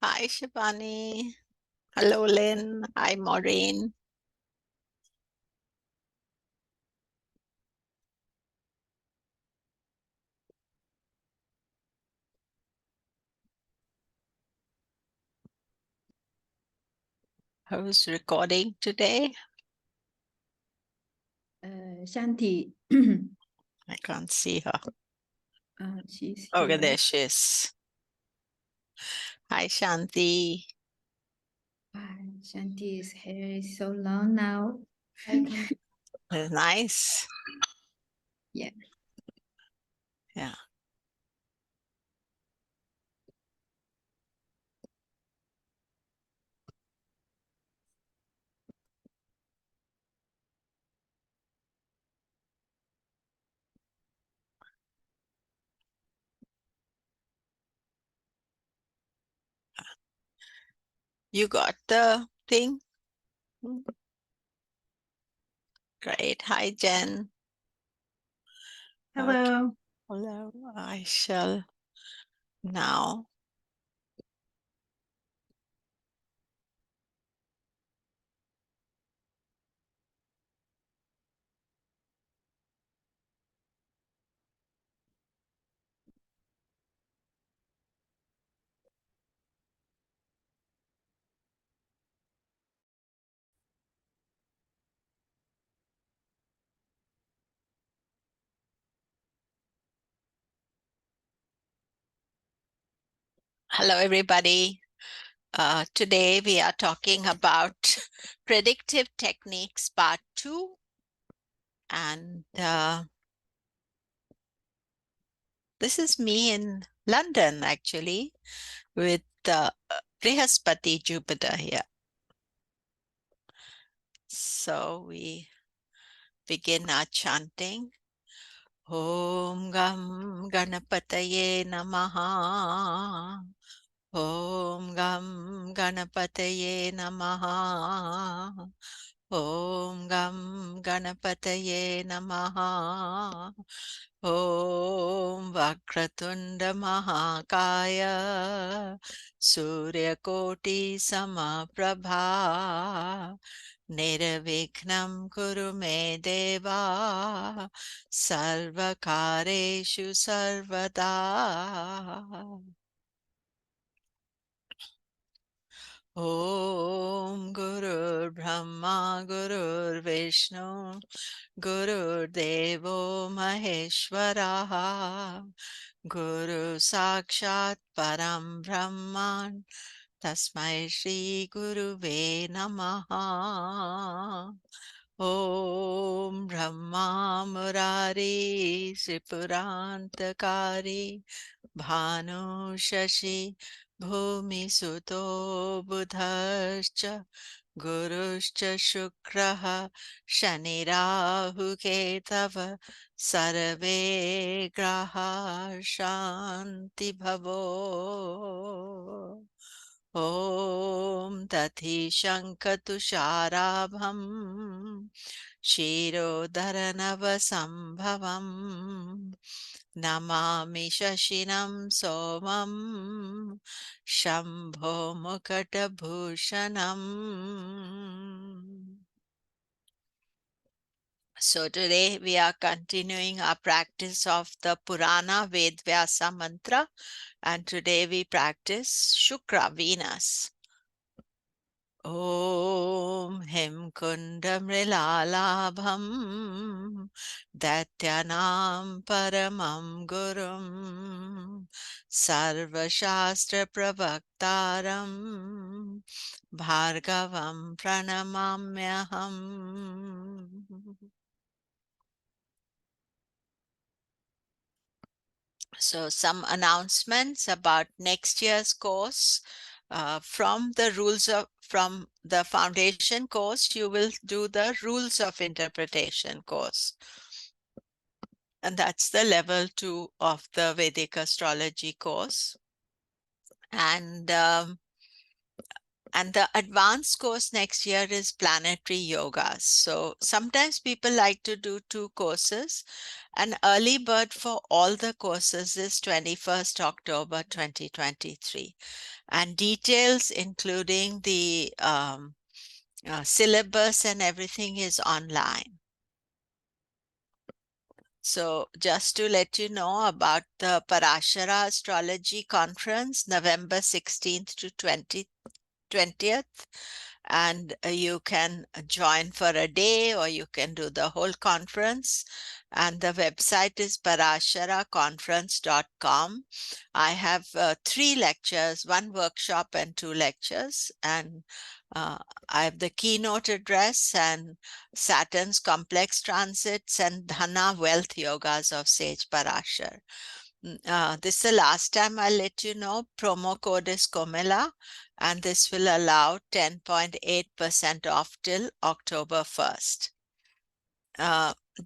Hi, Shivani. Hello, Lynn. Hi, Maureen. Who's recording today? Shanti. I can't see her. She's Okay, here. there she is. Hi, Shanti. Hi, Shanti's hair is so long now. I can. Nice. Yeah. Yeah. You got the thing? Great. Hi, Jen. Hello. Okay. Hello. I shall now. Hello, everybody. Today we are talking about predictive techniques, part 2. And this is me in London, actually, with Brihaspati Jupiter here. So we begin our chanting. Om Gam Ganapataye Namaha. Om Gam Ganapataye Namaha. Om Gam Ganapataye Namaha. Om Vakratunda Mahakaya Suryakoti Samaprabha Nirvikhnam Kuru Me Deva Sarvakareshu Sarvada. Om Gurur Brahma Gurur Vishnu Gurur Devo Maheshwaraha Guru Sakshat Param Brahman Tasmai Shri Guruve Namaha. Om Brahma Murari Tripurantakari Bhanu Shashi Bhumi Suto Budhascha Guruscha Shukraha Shanirahu Ketava Sarve Graha Shanti Bhavo. Om Tati Shankatusharabham Shirodharanavasambhavam Namami Shashinam Somam Shambho Mukatabhushanam. So today we are continuing our practice of the Purana Vedvyasa mantra, and today we practice Shukra, Venus. Om Hem Kundam Rilalabham Datyanam Paramam Gurum Sarva Shastra Pravaktaram Bhargavam Pranamamyaham. So some announcements about next year's course. From the foundation course, you will do the rules of interpretation course. And that's the level 2 of the Vedic astrology course. And And the advanced course next year is planetary yoga. So sometimes people like to do 2 courses. An early bird for all the courses is 21st October 2023. And details, including the syllabus and everything, is online. So just to let you know about the Parashara Astrology Conference, November 16th to 20th, and you can join for a day or you can do the whole conference. And the website is parasharaconference.com. I have 3 lectures, 1 workshop and 2 lectures, and I have the keynote address and Saturn's complex transits and Dhana wealth yogas of Sage Parashar. This is the last time I'll let you know. Promo code is Komila, and this will allow 10.8% off till October 1st.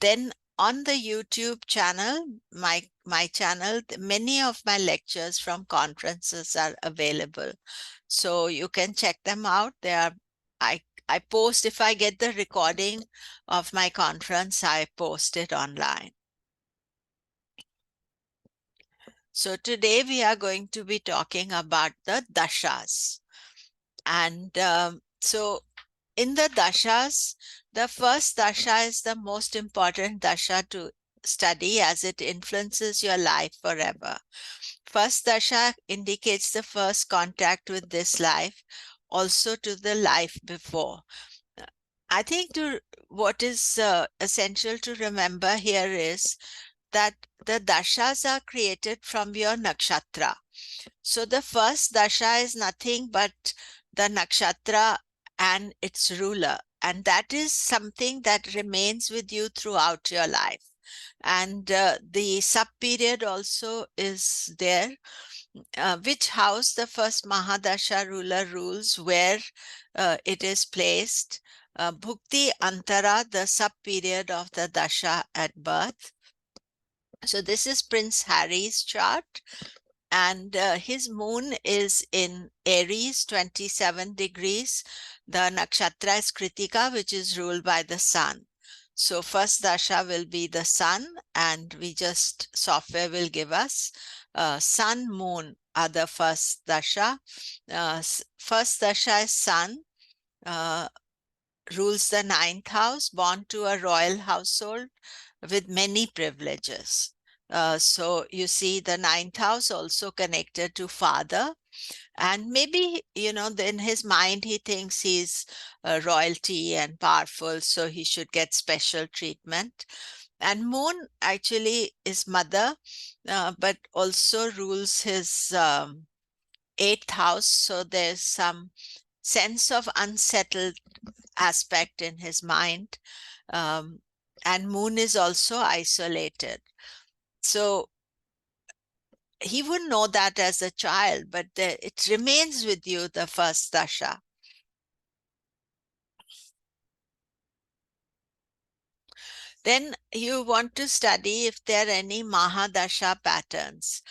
Then on the YouTube channel, my channel, many of my lectures from conferences are available. So you can check them out. I post, if I get the recording of my conference, I post it online. So today we are going to be talking about the dashas. And so in the dashas, the first dasha is the most important dasha to study as it influences your life forever. First dasha indicates the first contact with this life, also to the life before. I think what is essential to remember here is that the dashas are created from your nakshatra. So the first dasha is nothing but the nakshatra and its ruler. And that is something that remains with you throughout your life. And the sub period also is there, which house the first Mahadasha ruler rules, where it is placed. Bhukti Antara, the sub period of the Dasha at birth. So this is Prince Harry's chart, and his moon is in Aries, 27 degrees. The nakshatra is Kritika, which is ruled by the sun. So first dasha will be the sun, and software will give us sun, moon are the first dasha. First dasha is sun, rules the 9th house, born to a royal household with many privileges. So you see the 9th house also connected to father. And maybe, in his mind, he thinks he's royalty and powerful, so he should get special treatment. And moon actually is mother, but also rules his 8th house. So there's some sense of unsettled aspect in his mind. And moon is also isolated. So he wouldn't know that as a child, but it remains with you, the first dasha. Then you want to study if there are any Mahadasha patterns.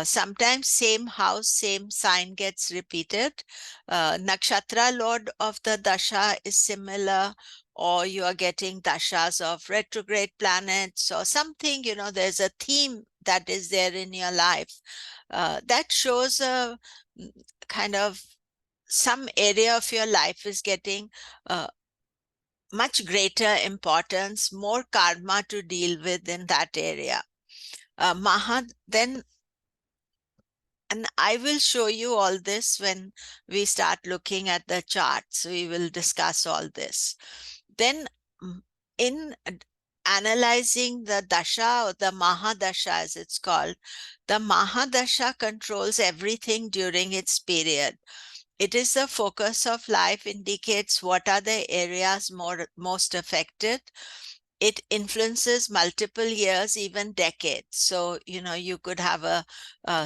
Sometimes same house, same sign gets repeated. Nakshatra lord of the dasha is similar, or you are getting dashas of retrograde planets or something, there's a theme that is there in your life. That shows a kind of some area of your life is getting much greater importance, more karma to deal with in that area. Then, and I will show you all this when we start looking at the charts. We will discuss all this. Then in analyzing the dasha, or the Mahadasha as it's called, the Mahadasha controls everything during its period. It is the focus of life, indicates what are the areas most affected. It influences multiple years, even decades. So, you could have a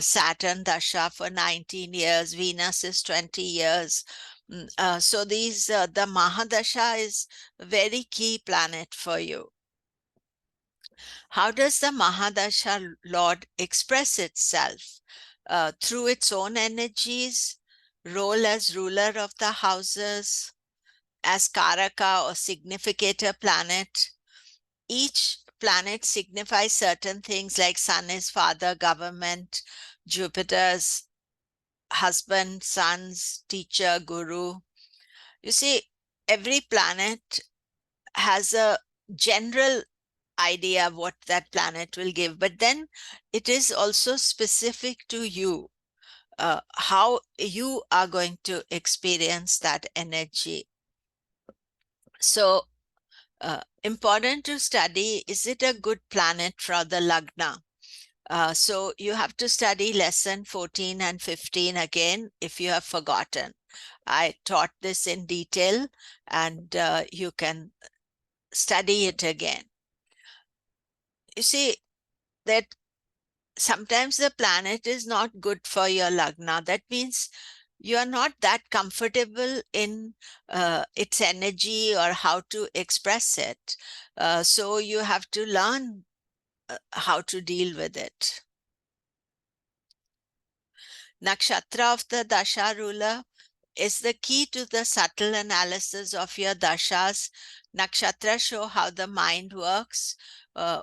Saturn Dasha for 19 years, Venus is 20 years. So the Mahadasha is a very key planet for you. How does the Mahadasha Lord express itself? Through its own energies, role as ruler of the houses, as Karaka or significator planet. Each planet signifies certain things, like Sun is father, government, Jupiter's husband, sons, teacher, guru. You see, every planet has a general idea of what that planet will give, but then it is also specific to you, how you are going to experience that energy. So important to study, is it a good planet for the Lagna? So you have to study lesson 14 and 15 again if you have forgotten. I taught this in detail, and you can study it again. You see that sometimes the planet is not good for your Lagna. That means you are not that comfortable in its energy or how to express it. So you have to learn how to deal with it. Nakshatra of the Dasha ruler is the key to the subtle analysis of your dashas. Nakshatra show how the mind works.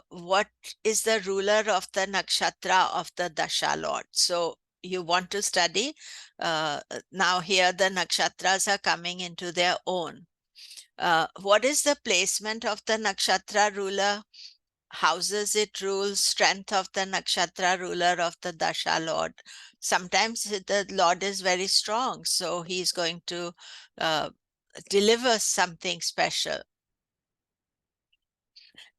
What is the ruler of the nakshatra of the dasha lord? So you want to study. Now here the nakshatras are coming into their own. What is the placement of the nakshatra ruler? Houses it rules, strength of the nakshatra ruler of the dasha lord. Sometimes the lord is very strong, so he's going to uh, deliver something special.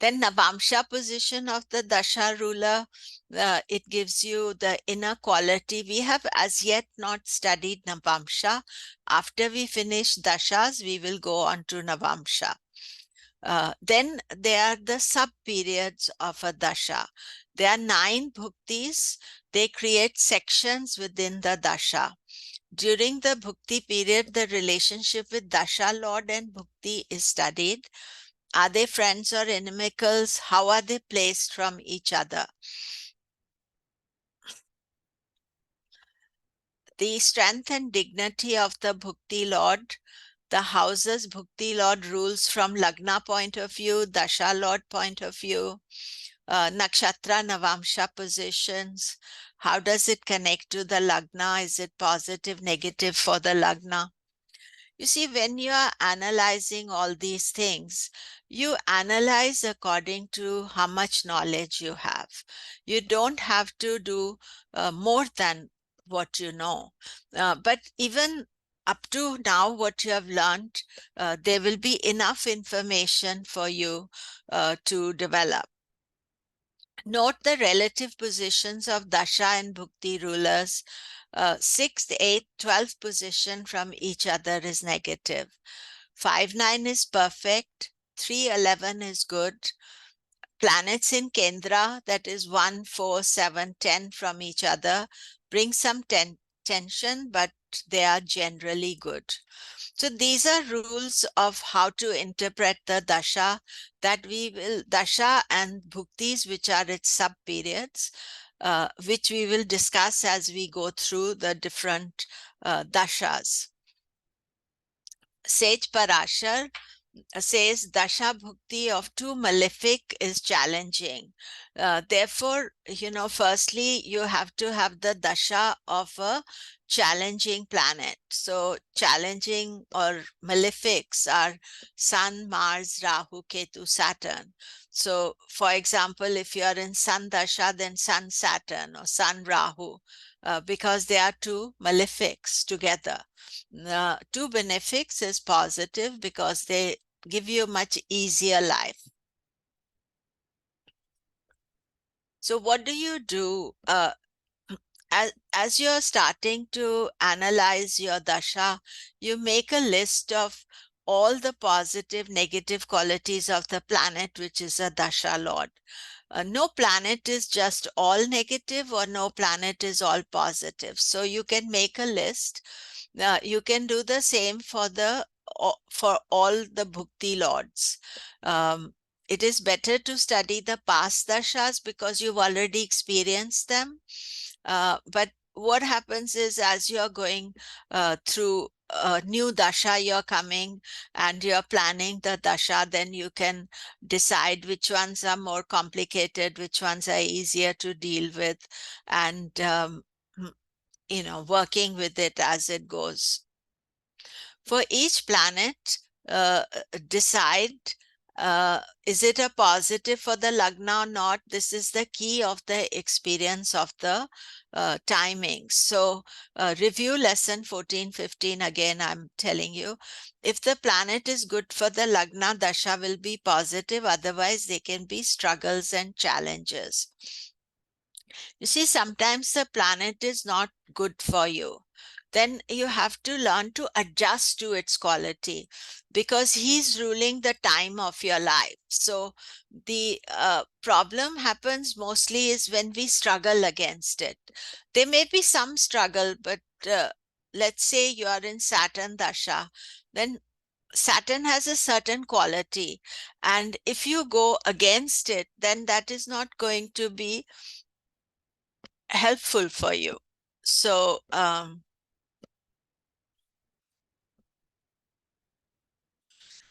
Then Navamsha position of the dasha ruler, it gives you the inner quality. We have as yet not studied Navamsha. After we finish dashas, we will go on to Navamsha. Then there are the sub-periods of a dasha. There are 9 bhuktis. They create sections within the dasha. During the bhukti period, the relationship with dasha lord and bhukti is studied. Are they friends or inimicals? How are they placed from each other? The strength and dignity of the bhukti lord. The houses bhukti lord rules from Lagna point of view, dasha lord point of view. Nakshatra, Navamsha positions. How does it connect to the Lagna? Is it positive, negative for the Lagna? You see, when you are analyzing all these things, you analyze according to how much knowledge you have. You don't have to do more than what you know. But even up to now, what you have learned, there will be enough information for you to develop. Note the relative positions of Dasha and Bhukti rulers. 6th, 8th, 12th position from each other is negative. 5, 9 is perfect. 3, 11 is good. Planets in Kendra, that is 1, 4, 7, 10 from each other, bring some tension, but they are generally good. So these are rules of how to interpret the dasha, that we will, dasha and bhuktis, which are its sub-periods, which we will discuss as we go through the different dashas. Sage Parashar says dasha bhukti of 2 malefic is challenging. Therefore, firstly, you have to have the dasha of a challenging planet. So challenging or malefics are Sun, Mars, Rahu, Ketu, Saturn. So for example, if you are in Sun dasha, then Sun, Saturn, or Sun, Rahu, because they are 2 malefics together. 2 benefics is positive because they give you a much easier life. So what do you do as you're starting to analyze your dasha? You make a list of all the positive, negative qualities of the planet, which is a dasha lord. No planet is just all negative, or no planet is all positive. So you can make a list. You can do the same for all the bhukti lords. It is better to study the past dashas because you've already experienced them. But what happens is, as you're going through a new dasha, you're coming and you're planning the dasha, then you can decide which ones are more complicated, which ones are easier to deal with, and working with it as it goes. For each planet, decide, is it a positive for the lagna or not? This is the key of the experience of the timing. So review lesson 14, 15 again. I'm telling you, if the planet is good for the lagna, dasha will be positive. Otherwise, there can be struggles and challenges. You see, sometimes the planet is not good for you. Then you have to learn to adjust to its quality, because he's ruling the time of your life. So the problem happens mostly is when we struggle against it. There may be some struggle, but let's say you are in Saturn Dasha, then Saturn has a certain quality. And if you go against it, then that is not going to be helpful for you. So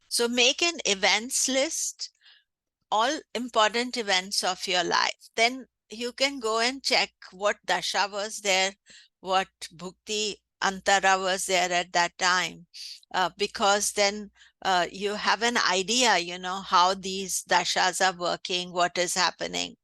so make an events list, all important events of your life. Then you can go and check what dasha was there, what bhukti antara was there at that time, because then you have an idea, how these dashas are working, what is happening.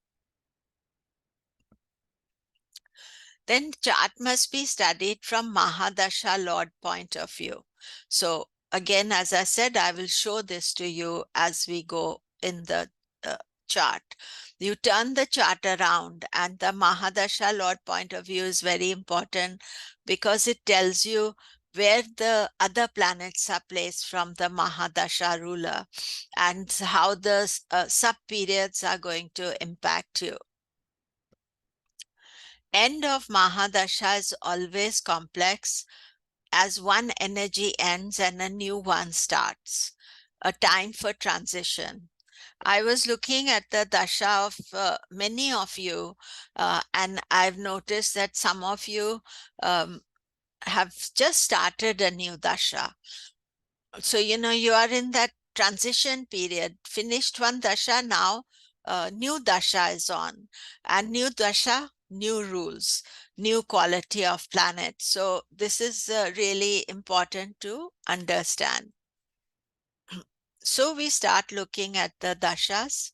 Then chart must be studied from Mahadasha Lord point of view. So again, as I said, I will show this to you as we go in the chart. You turn the chart around, and the Mahadasha Lord point of view is very important, because it tells you where the other planets are placed from the Mahadasha ruler, and how the sub-periods are going to impact you. End of Mahadasha is always complex, as one energy ends and a new one starts, a time for transition. I was looking at the dasha of many of you, and I've noticed that some of you have just started a new dasha. So, you are in that transition period, finished one dasha, now new dasha is on, and new dasha, new rules, new quality of planet. So this is really important to understand. So we start looking at the dashas.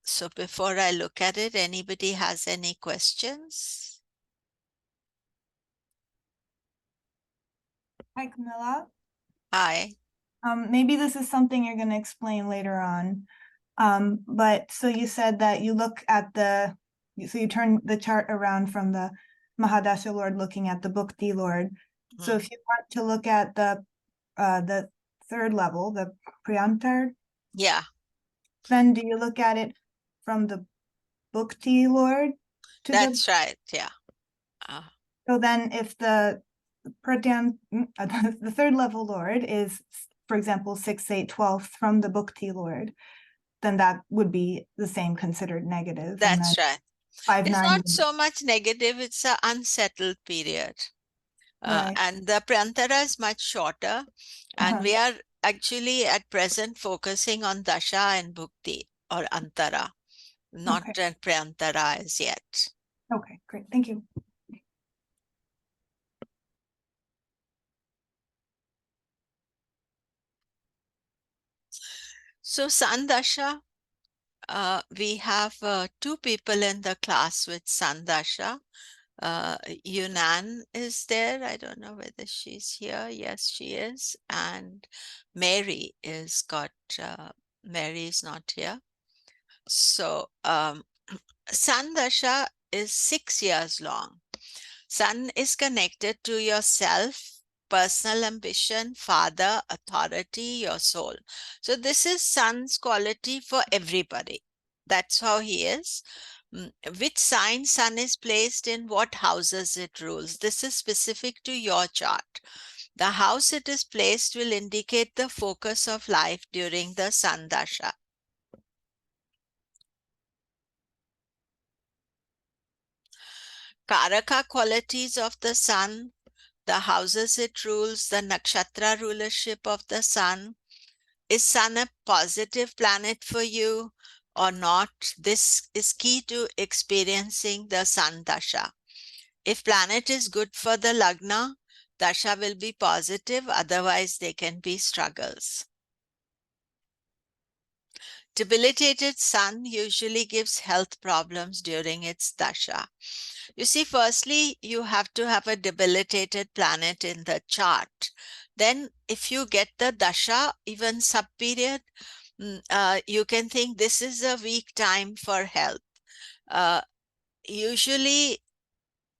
So before I look at it, anybody has any questions? Hi, Camilla. Hi. Maybe this is something you're going to explain later on. But so you said that you look at so you turn the chart around from the Mahadasha Lord looking at the Bhukti Lord. So if you want to look at the third level, the Priyantar, Yeah, then do you look at it from the Bhukti Lord to that's right. Yeah. So then if the the third level Lord is, for example, 6, 8, 12 from the Bhukti Lord, then that would be the same considered negative. That's right. 5, It's 9. not so much negative, it's an unsettled period. Right. And the Prantara is much shorter. And we are actually at present focusing on Dasha and Bhukti, or Antara, not Prantara as yet. Okay, great. Thank you. So Sandasha, we have 2 people in the class with Sandasha. Yunan is there. I don't know whether she's here. Yes, she is. And Mary is Mary is not here. So Sun Dasha is 6 years long. Sun is connected to yourself, personal ambition, father, authority, your soul. So this is Sun's quality for everybody. That's how he is. Which sign Sun is placed in, what houses it rules. This is specific to your chart. The house it is placed will indicate the focus of life during the Sun Dasha. Karaka qualities of the sun, the houses it rules, the nakshatra rulership of the sun. Is sun a positive planet for you or not? This is key to experiencing the sun dasha. If planet is good for the lagna, dasha will be positive, otherwise there can be struggles. Debilitated sun usually gives health problems during its dasha. You see, firstly, you have to have a debilitated planet in the chart. Then if you get the dasha, even sub-period, you can think this is a weak time for health. Usually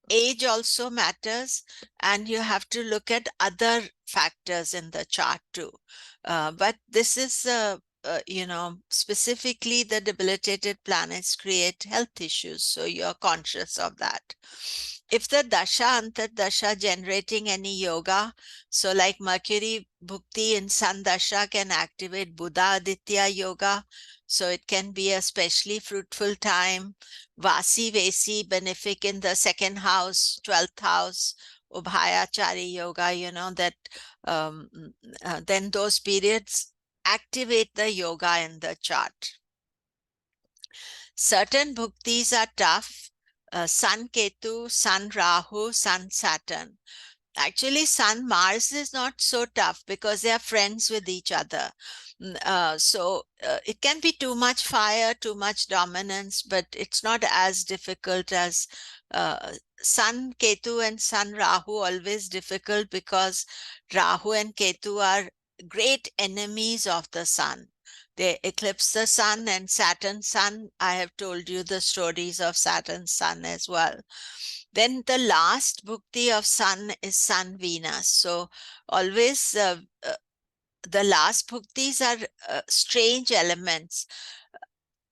age also matters, and you have to look at other factors in the chart too. But this is, specifically the debilitated planets create health issues, so you're conscious of that. If the dasha, antardasha generating any yoga, so like Mercury Bhukti in Sun Dasha can activate Buddha Aditya yoga, so it can be a especially fruitful time. Vasi Vesi benefic in the second house, 12th house, Ubhayachari yoga, that then those periods activate the yoga in the chart. Certain bhuktis are tough. Sun Ketu, Sun Rahu, Sun Saturn. Actually, Sun Mars is not so tough because they are friends with each other. So it can be too much fire, too much dominance, but it's not as difficult as Sun Ketu and Sun Rahu, always difficult because Rahu and Ketu are great enemies of the sun. They eclipse the sun, and Saturn's sun. I have told you the stories of Saturn's sun as well. Then the last bhukti of sun is Sun Venus. So always the last bhuktis are strange elements.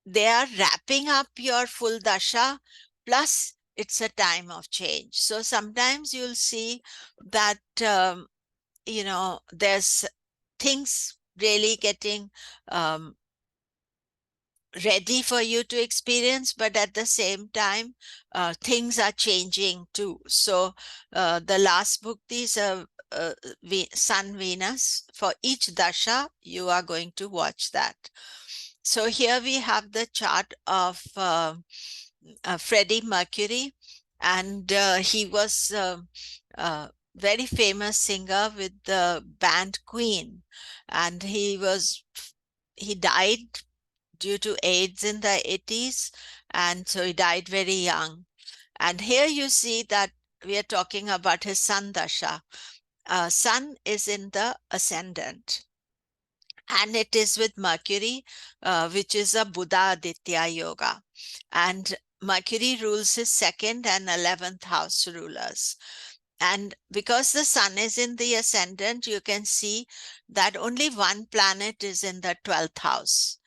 They are wrapping up your full dasha, plus it's a time of change. So sometimes you'll see that, there's things really getting ready for you to experience, but at the same time, things are changing too. So the last bhuktis of Sun Venus, for each dasha, you are going to watch that. So here we have the chart of Freddie Mercury, and he was a very famous singer with the band Queen, and he died due to AIDS in the 80s, and so he died very young. And here you see that we are talking about his sun dasha. Sun is in the ascendant, and it is with Mercury, which is a Buddha Aditya yoga. And Mercury rules his second and 11th house rulers. And because the sun is in the ascendant, you can see that only one planet is in the 12th house.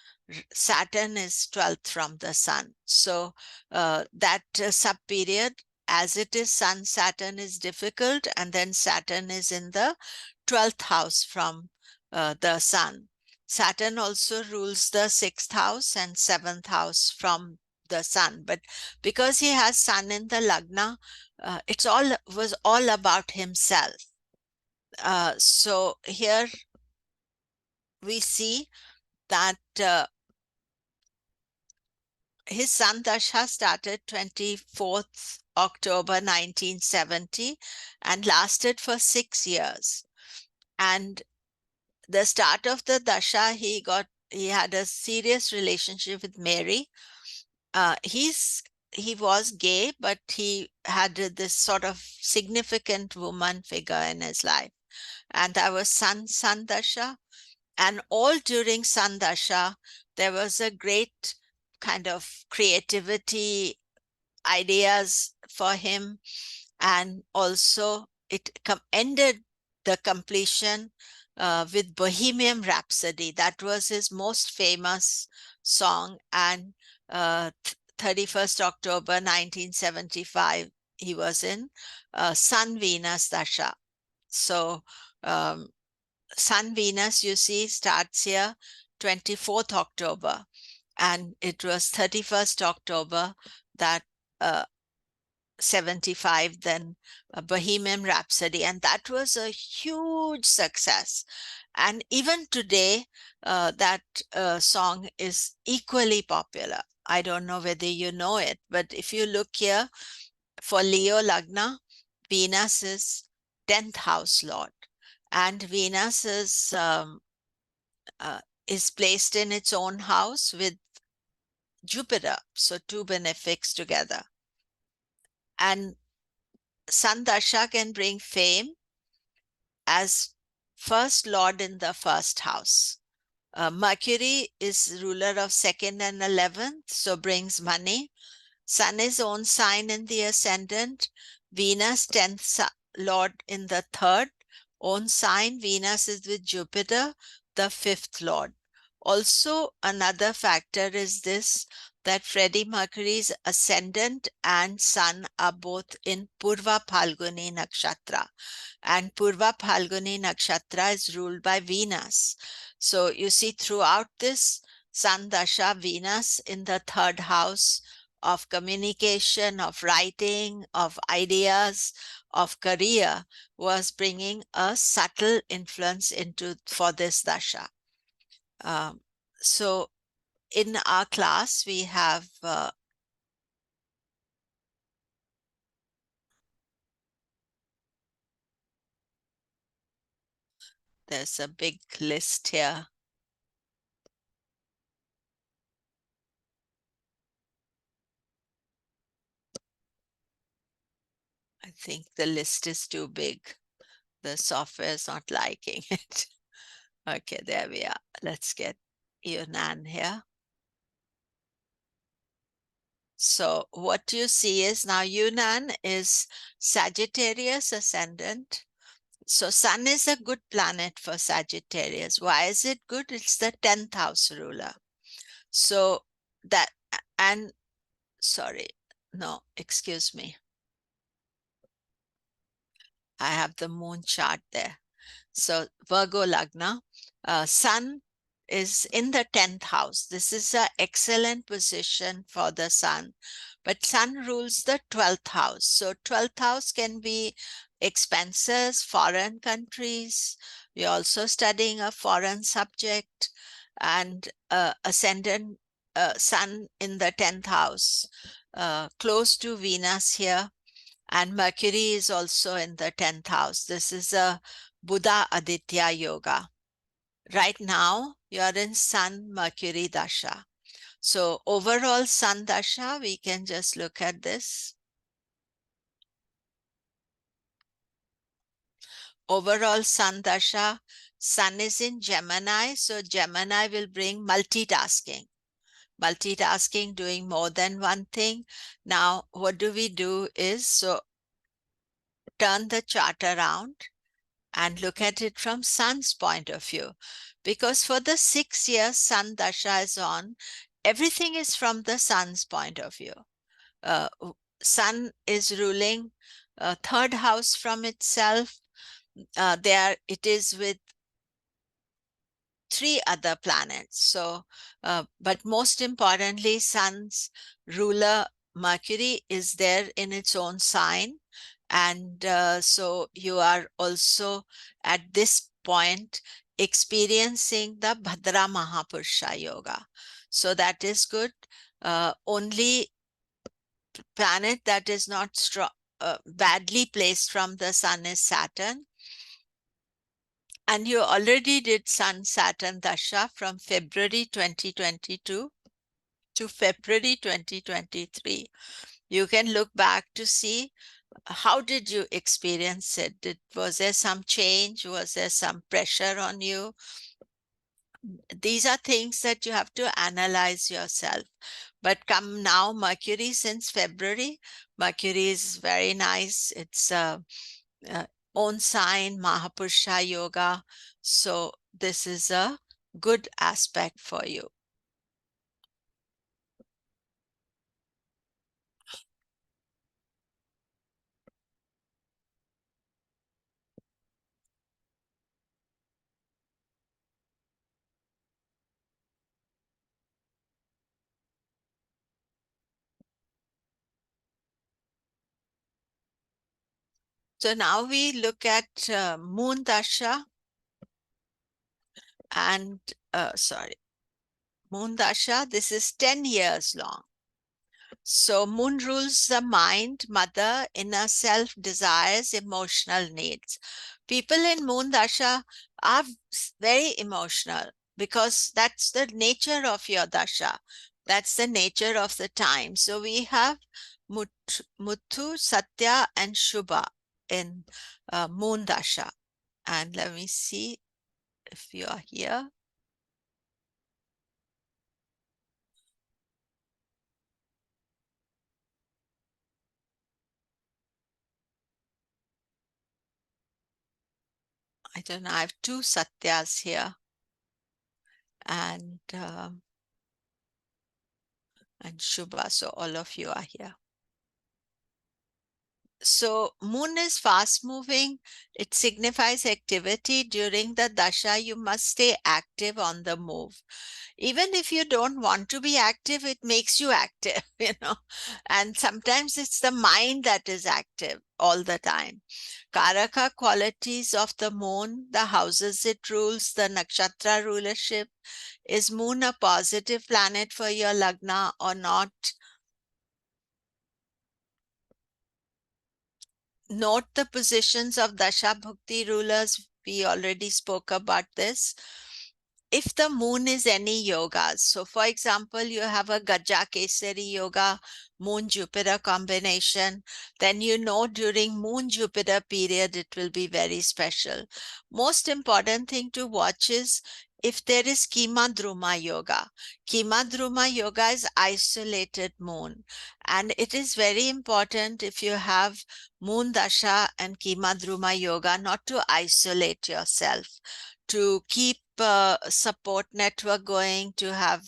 Saturn is 12th from the sun. So that sub-period, as it is Sun, Saturn is difficult, and then Saturn is in the 12th house from the sun. Saturn also rules the 6th house and 7th house from the sun. But because he has sun in the lagna, was all about himself. So here we see that his sun dasha started 24th October 1970 and lasted for 6 years. And the start of the dasha, he had a serious relationship with Mary. He was gay, but he had this sort of significant woman figure in his life. And that was Sun Dasha. And all during Sun Dasha, there was a great kind of creativity, ideas for him. And also it ended the completion with Bohemian Rhapsody. That was his most famous song. And 31st October 1975, he was in Sun Venus Dasha. So Sun Venus, you see, starts here 24th October. And it was 31st October that 75, then Bohemian Rhapsody, and that was a huge success. And even today, that song is equally popular. I don't know whether you know it, but if you look here, for Leo Lagna, Venus is 10th house lord, and Venus is placed in its own house with Jupiter, so two benefics together. And Sun Dasha can bring fame as first lord in the first house. Mercury is ruler of 2nd and 11th, so brings money. Sun is own sign in the ascendant. Venus, 10th lord in the 3rd. Own sign, Venus is with Jupiter, the 5th lord. Also, another factor is this, that Freddie Mercury's ascendant and sun are both in Purva Phalguni Nakshatra. And Purva Phalguni Nakshatra is ruled by Venus. So you see throughout this Sun Dasha, Venus in the 3rd house of communication, of writing, of ideas, of career, was bringing a subtle influence for this Dasha. So in our class, we have there's a big list here. I think the list is too big. The software is not liking it. Okay, there we are. Let's get Yunan here. So what you see is now Yunan is Sagittarius ascendant. So Sun is a good planet for Sagittarius. Why is it good? It's the 10th house ruler. So that, and sorry, no, excuse me. I have the moon chart there. So Virgo Lagna, Sun is in the 10th house. This is an excellent position for the Sun, but Sun rules the 12th house. So 12th house can be expenses, foreign countries. We're also studying a foreign subject, and ascendant Sun in the 10th house, close to Venus here. And Mercury is also in the 10th house. This is a Buddha Aditya Yoga. Right now, you're in Sun Mercury Dasha. So overall Sun Dasha, we can just look at this. Overall Sun Dasha, Sun is in Gemini. So Gemini will bring multitasking. Multitasking, doing more than one thing. Now, what do we do is, so turn the chart around and look at it from Sun's point of view. Because for the 6 years Sun Dasha is on, everything is from the Sun's point of view. Sun is ruling 3rd house from itself. There it is with 3 other planets. So, but most importantly, Sun's ruler Mercury is there in its own sign. And so you are also at this point experiencing the Bhadra Mahapurusha Yoga. So that is good. Only planet that is not strong, badly placed from the Sun is Saturn. And you already did Sun Saturn Dasha from February 2022 to February 2023. You can look back to see how did you experience it? Was there some change? Was there some pressure on you? These are things that you have to analyze yourself. But come now, Mercury since February, Mercury is very nice. It's own sign, Mahapurusha Yoga. So this is a good aspect for you. So now we look at moon dasha and moon dasha. This is 10 years long. So moon rules the mind, mother, inner self, desires, emotional needs. People in moon dasha are very emotional because that's the nature of your dasha. That's the nature of the time. So we have Muthu, Satya, and Shubha in moon dasha. And let me see if you are here. I don't know, I have two Satyas here. And Shubha, so all of you are here. So moon is fast moving. It signifies activity. During the dasha, you must stay active on the move. Even if you don't want to be active, it makes you active, And sometimes it's the mind that is active all the time. Karaka qualities of the moon, the houses it rules, the nakshatra rulership. Is moon a positive planet for your lagna or not? Note the positions of Dasha Bhukti rulers. We already spoke about this. If the moon is any yogas, so for example, you have a Gaja Kesari yoga, moon Jupiter combination, then you know during moon Jupiter period it will be very special. Most important thing to watch is if there is Kima Druma yoga. Kima Druma yoga is isolated moon, and it is very important if you have moon dasha and Kima Druma yoga not to isolate yourself, to keep support network going, to have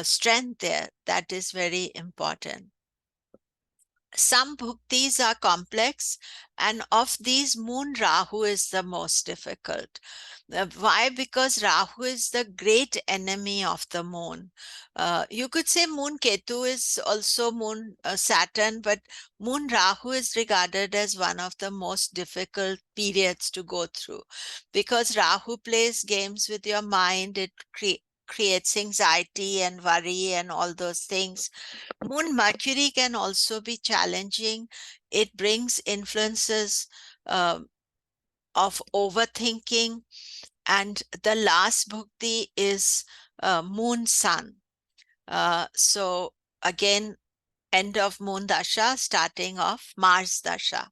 strength there. That is very important. Some bhuktis are complex, and of these, moon Rahu is the most difficult. Why? Because Rahu is the great enemy of the moon. You could say moon Ketu is also moon Saturn, but moon Rahu is regarded as one of the most difficult periods to go through, because Rahu plays games with your mind. It creates anxiety and worry and all those things. Moon Mercury can also be challenging. It brings influences of overthinking. And the last bhukti is Moon Sun. So again, end of Moon Dasha, starting of Mars Dasha.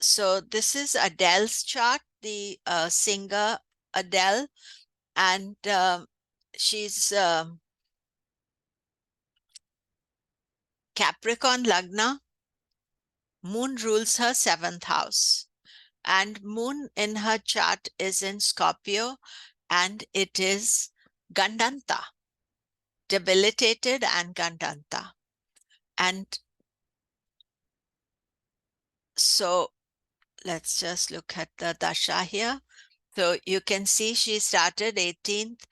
So this is Adele's chart, the singer Adele, and she's Capricorn Lagna. Moon rules her 7th house, and moon in her chart is in Scorpio, and it is Gandanta, debilitated and Gandanta. And so let's just look at the dasha here. So you can see she started 18th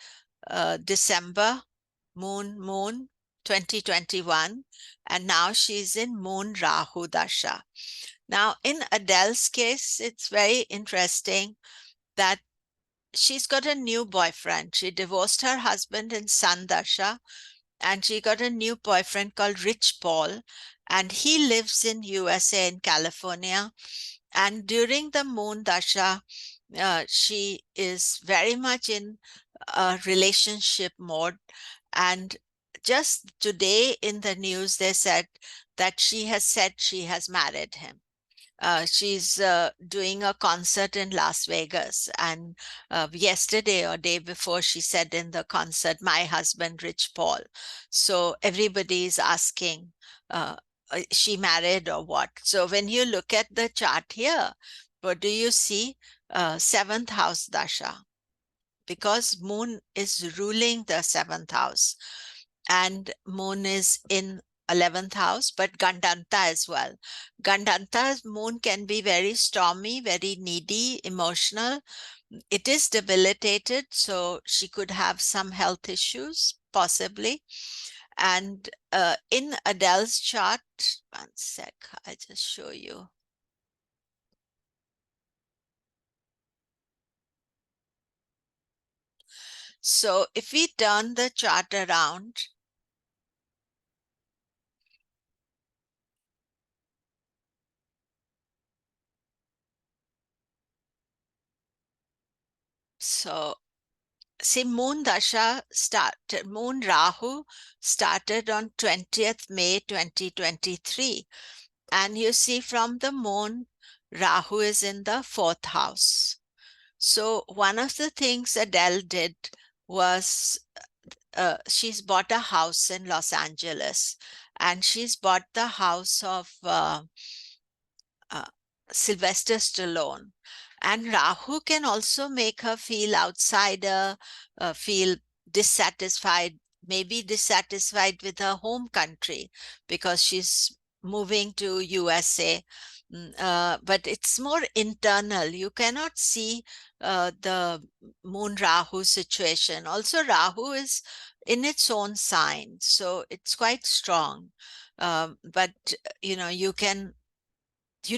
December, moon 2021, and now she's in moon Rahu dasha. Now in Adele's case, it's very interesting that she's got a new boyfriend. She divorced her husband in Sun dasha, and she got a new boyfriend called Rich Paul, and he lives in USA, in California. And during the moon dasha, she is very much in a relationship mode. And just today in the news, they said that she has said she has married him. She's doing a concert in Las Vegas, and yesterday or day before, she said in the concert, "My husband, Rich Paul." So everybody is asking, she married or what? So when you look at the chart here, what do you see? 7th house dasha, because moon is ruling the 7th house, and moon is in 11th house, but Gandanta as well. Gandanta's moon can be very stormy, very needy, emotional. It is debilitated, so she could have some health issues, possibly. And in Adele's chart, one sec, I'll just show you. So if we turn the chart around, so see, Moon Dasha started, Moon Rahu started on 20th May 2023. And you see from the moon, Rahu is in the 4th house. So one of the things Adele did was she's bought a house in Los Angeles, and she's bought the house of uh, Sylvester Stallone. And Rahu can also make her feel outsider, feel dissatisfied, maybe dissatisfied with her home country because she's moving to USA. But it's more internal. You cannot see the Moon Rahu situation. Also, Rahu is in its own sign, so it's quite strong. But you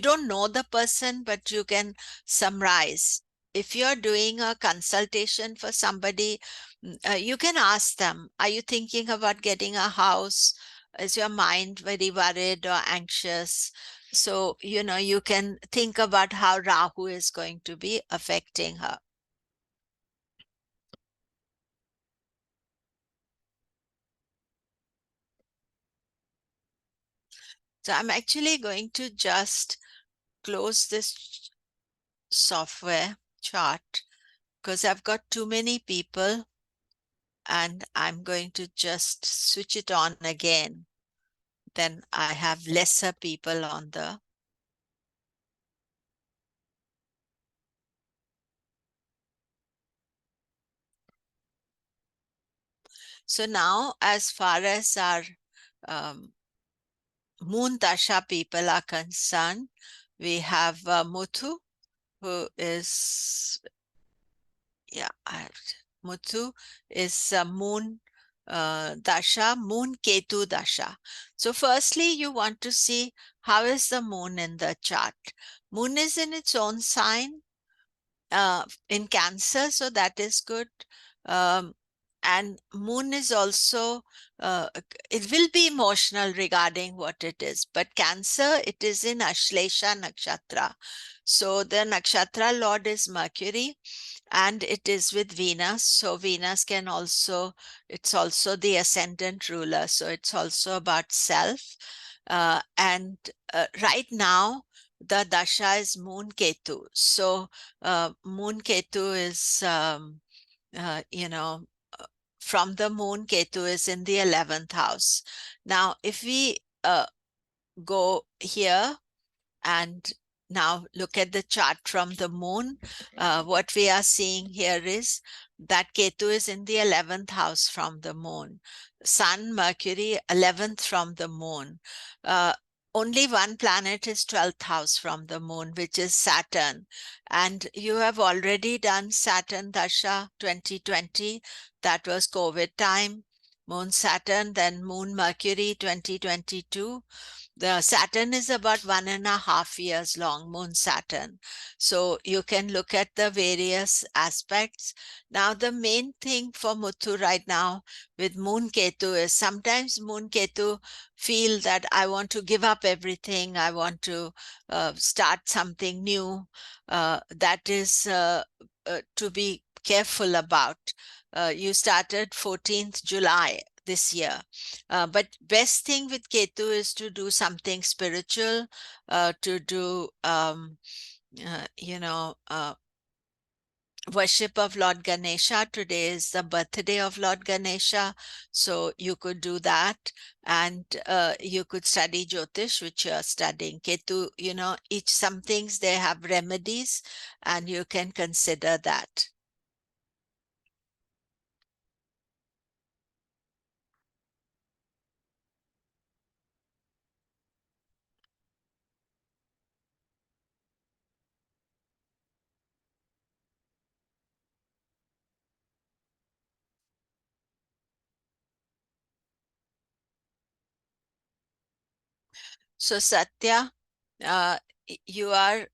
don't know the person, but you can summarize. If you're doing a consultation for somebody, you can ask them, are you thinking about getting a house? Is your mind very worried or anxious? So, you can think about how Rahu is going to be affecting her. So I'm actually going to just close this software chart because I've got too many people, and I'm going to just switch it on again. Then I have lesser people on the. So now, as far as our Moon Dasha people are concerned, we have Muthu, who is, Muthu is Moon Dasha, Moon Ketu Dasha. So firstly, you want to see how is the moon in the chart. Moon is in its own sign, in Cancer, so that is good. And moon is also, it will be emotional regarding what it is, but Cancer, it is in Ashlesha Nakshatra. So the Nakshatra Lord is Mercury, and it is with Venus. So Venus can also, it's also the ascendant ruler. So it's also about self. And right now, the dasha is Moon Ketu. So Moon Ketu is, uh, you know, from the moon, Ketu is in the 11th house. Now, if we go here and now look at the chart from the moon, what we are seeing here is that Ketu is in the 11th house from the moon. Sun, Mercury, 11th from the moon. Only one planet is 12th house from the moon, which is Saturn. And you have already done Saturn Dasha 2020. That was COVID time. Moon Saturn, then Moon Mercury 2022. The Saturn is about 1.5 years long, Moon Saturn. So you can look at the various aspects. Now, the main thing for Muthu right now with Moon Ketu is sometimes Moon Ketu feel that I want to give up everything. I want to start something new. That is to be careful about. You started 14th July this year. But best thing with Ketu is to do something spiritual, to do, worship of Lord Ganesha. Today is the birthday of Lord Ganesha. So you could do that. And you could study Jyotish, which you're studying. Ketu, some things they have remedies, and you can consider that. So Satya, you are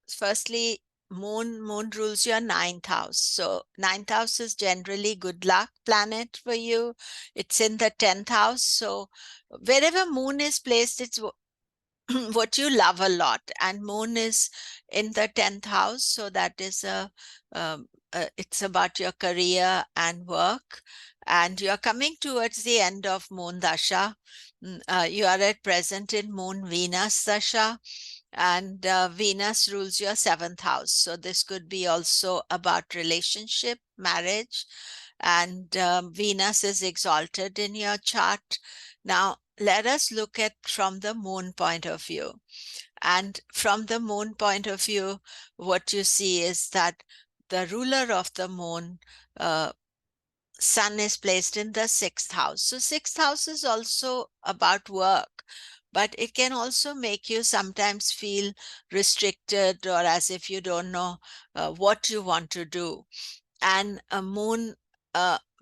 firstly, moon rules your ninth house. So ninth house is generally good luck planet for you. It's in the 10th house. So wherever moon is placed, it's what you love a lot, and moon is in the 10th house, so that is it's about your career and work, and you're coming towards the end of moon dasha. You are at present in moon Venus dasha, and Venus rules your 7th house, so this could be also about relationship, marriage, and Venus is exalted in your chart. Now let us look at from the moon point of view. And from the moon point of view, what you see is that the ruler of the moon, sun, is placed in the 6th house. So 6th house is also about work, but it can also make you sometimes feel restricted or as if you don't know what you want to do. And a moon,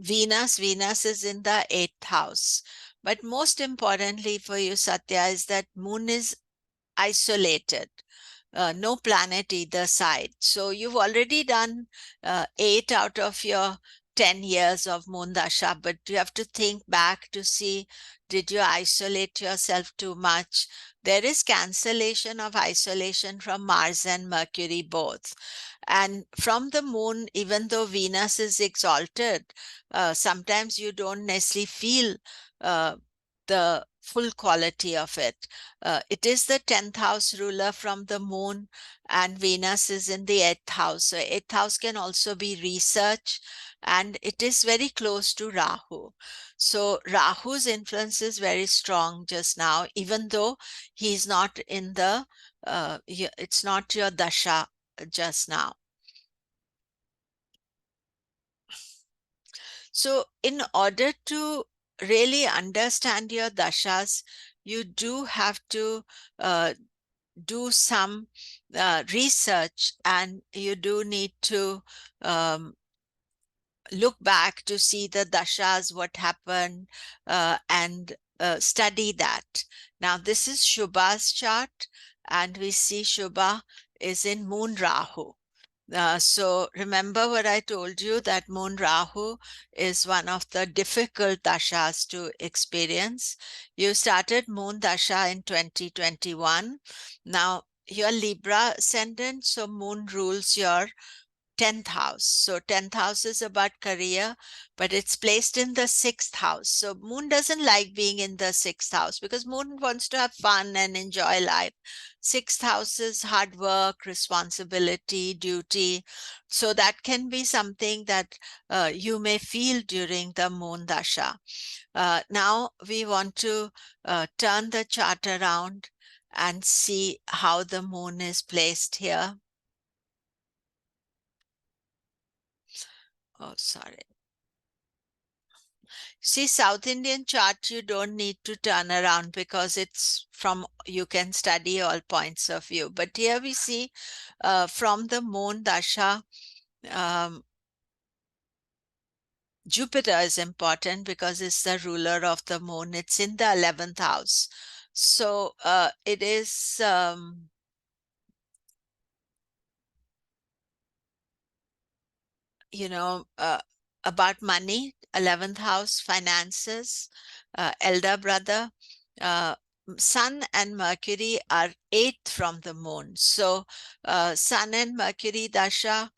Venus is in the 8th house. But most importantly for you, Satya, is that moon is isolated. No planet either side. So you've already done 8 out of your 10 years of moon dasha, but you have to think back to see, did you isolate yourself too much? There is cancellation of isolation from Mars and Mercury both. And from the moon, even though Venus is exalted, sometimes you don't necessarily feel the full quality of it. It is the 10th house ruler from the moon, and Venus is in the 8th house. So 8th house can also be research, and it is very close to Rahu. So Rahu's influence is very strong just now, even though he's not in the, it's not your dasha just now. So in order to really understand your dashas, you do have to do some research, and you do need to look back to see the dashas, what happened, and study that. Now this is Shubha's chart, and we see Shubha is in moon Rahu. So remember what I told you, that moon Rahu is one of the difficult dashas to experience. You started moon dasha in 2021. Now your Libra ascendant, so moon rules your 10th house. So 10th house is about career, but it's placed in the 6th house. So moon doesn't like being in the 6th house because moon wants to have fun and enjoy life. 6th house is hard work, responsibility, duty. So that can be something that you may feel during the moon dasha. Now we want to turn the chart around and see how the moon is placed here. Oh, sorry. See, South Indian chart, you don't need to turn around because it's from, you can study all points of view. But here we see from the moon dasha, Jupiter is important because it's the ruler of the moon. It's in the 11th house. So it is about money, 11th house, finances, elder brother. Sun and Mercury are 8th from the moon. So Sun and Mercury dasha,